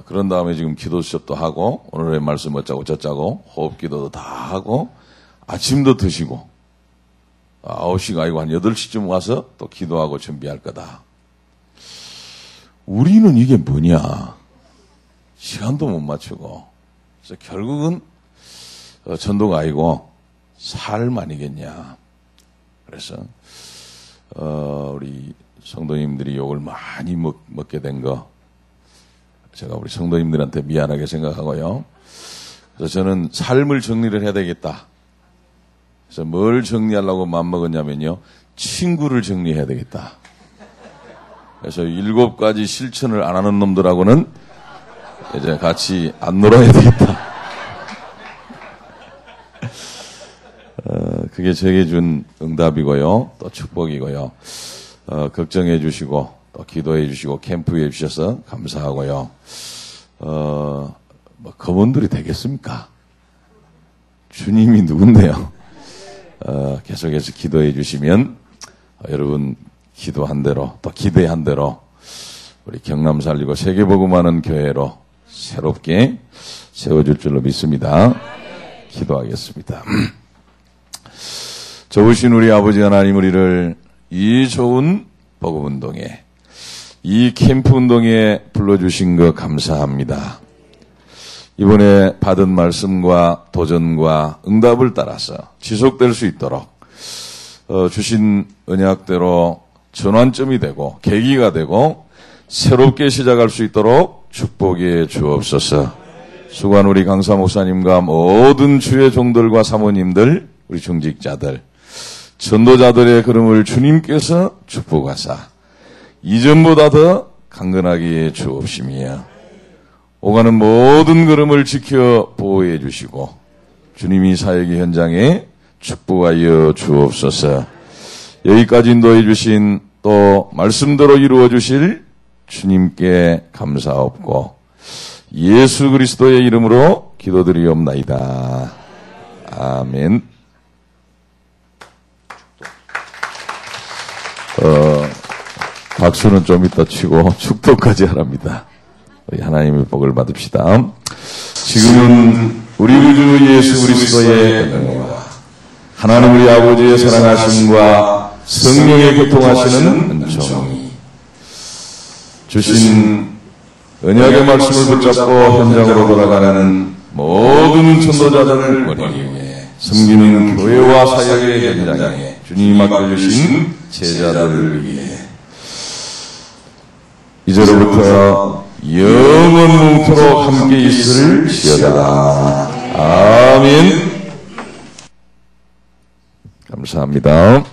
그런 다음에 지금 기도 수업도 하고 오늘의 말씀 어쩌고 저쩌고 호흡 기도도 다 하고 아침도 드시고 9시가 아니고 한 8시쯤 와서 또 기도하고 준비할 거다. 우리는 이게 뭐냐? 시간도 못 맞추고. 그래서 결국은 전도가 아니고 삶 아니겠냐. 그래서 우리 성도님들이 욕을 많이 먹게 된 거 제가 우리 성도님들한테 미안하게 생각하고요. 그래서 저는 삶을 정리를 해야 되겠다. 그래서 뭘 정리하려고 마음먹었냐면요. 친구를 정리해야 되겠다. 그래서 7가지 실천을 안 하는 놈들하고는 이제 같이 안 놀아야 되겠다. 그게 제게 준 응답이고요. 또 축복이고요. 걱정해 주시고 또 기도해 주시고 캠프해 주셔서 감사하고요. 뭐 검은들이 되겠습니까? 주님이 누군데요? 계속해서 기도해 주시면 여러분 기도한 대로 또 기대한 대로 우리 경남 살리고 세계복음하는 교회로 새롭게 세워줄 줄로 믿습니다. 기도하겠습니다. 좋으신 우리 아버지 하나님, 우리를 이 좋은 복음운동에, 이 캠프운동에 불러주신 것 감사합니다. 이번에 받은 말씀과 도전과 응답을 따라서 지속될 수 있도록 주신 언약대로 전환점이 되고 계기가 되고 새롭게 시작할 수 있도록 축복해 주옵소서. 수고한 우리 강사 목사님과 모든 주의 종들과 사모님들, 우리 중직자들, 전도자들의 걸음을 주님께서 축복하사 이전보다 더 강건하게 주옵시며 오가는 모든 걸음을 지켜 보호해 주시고 주님이 사역의 현장에 축복하여 주옵소서. 여기까지 인도해 주신 또 말씀대로 이루어 주실 주님께 감사옵고 예수 그리스도의 이름으로 기도드리옵나이다. 아멘. 박수는 좀 이따 치고 축도까지 하랍니다. 우리 하나님의 복을 받읍시다. 지금은 우리 구주 예수 그리스도의 은혜와 하나님 우리 아버지의 사랑하심과 성령의 교통하시는 은총이 주신 언약의 말씀을 붙잡고 현장으로 돌아가는 모든 전도자들을 머리 위에 섬기는 교회와 사역의 현장에 주님이 맡겨주신 제자들을 위해 이제로부터 영원 뭉토록 함께 있을지어다. 아멘. 감사합니다.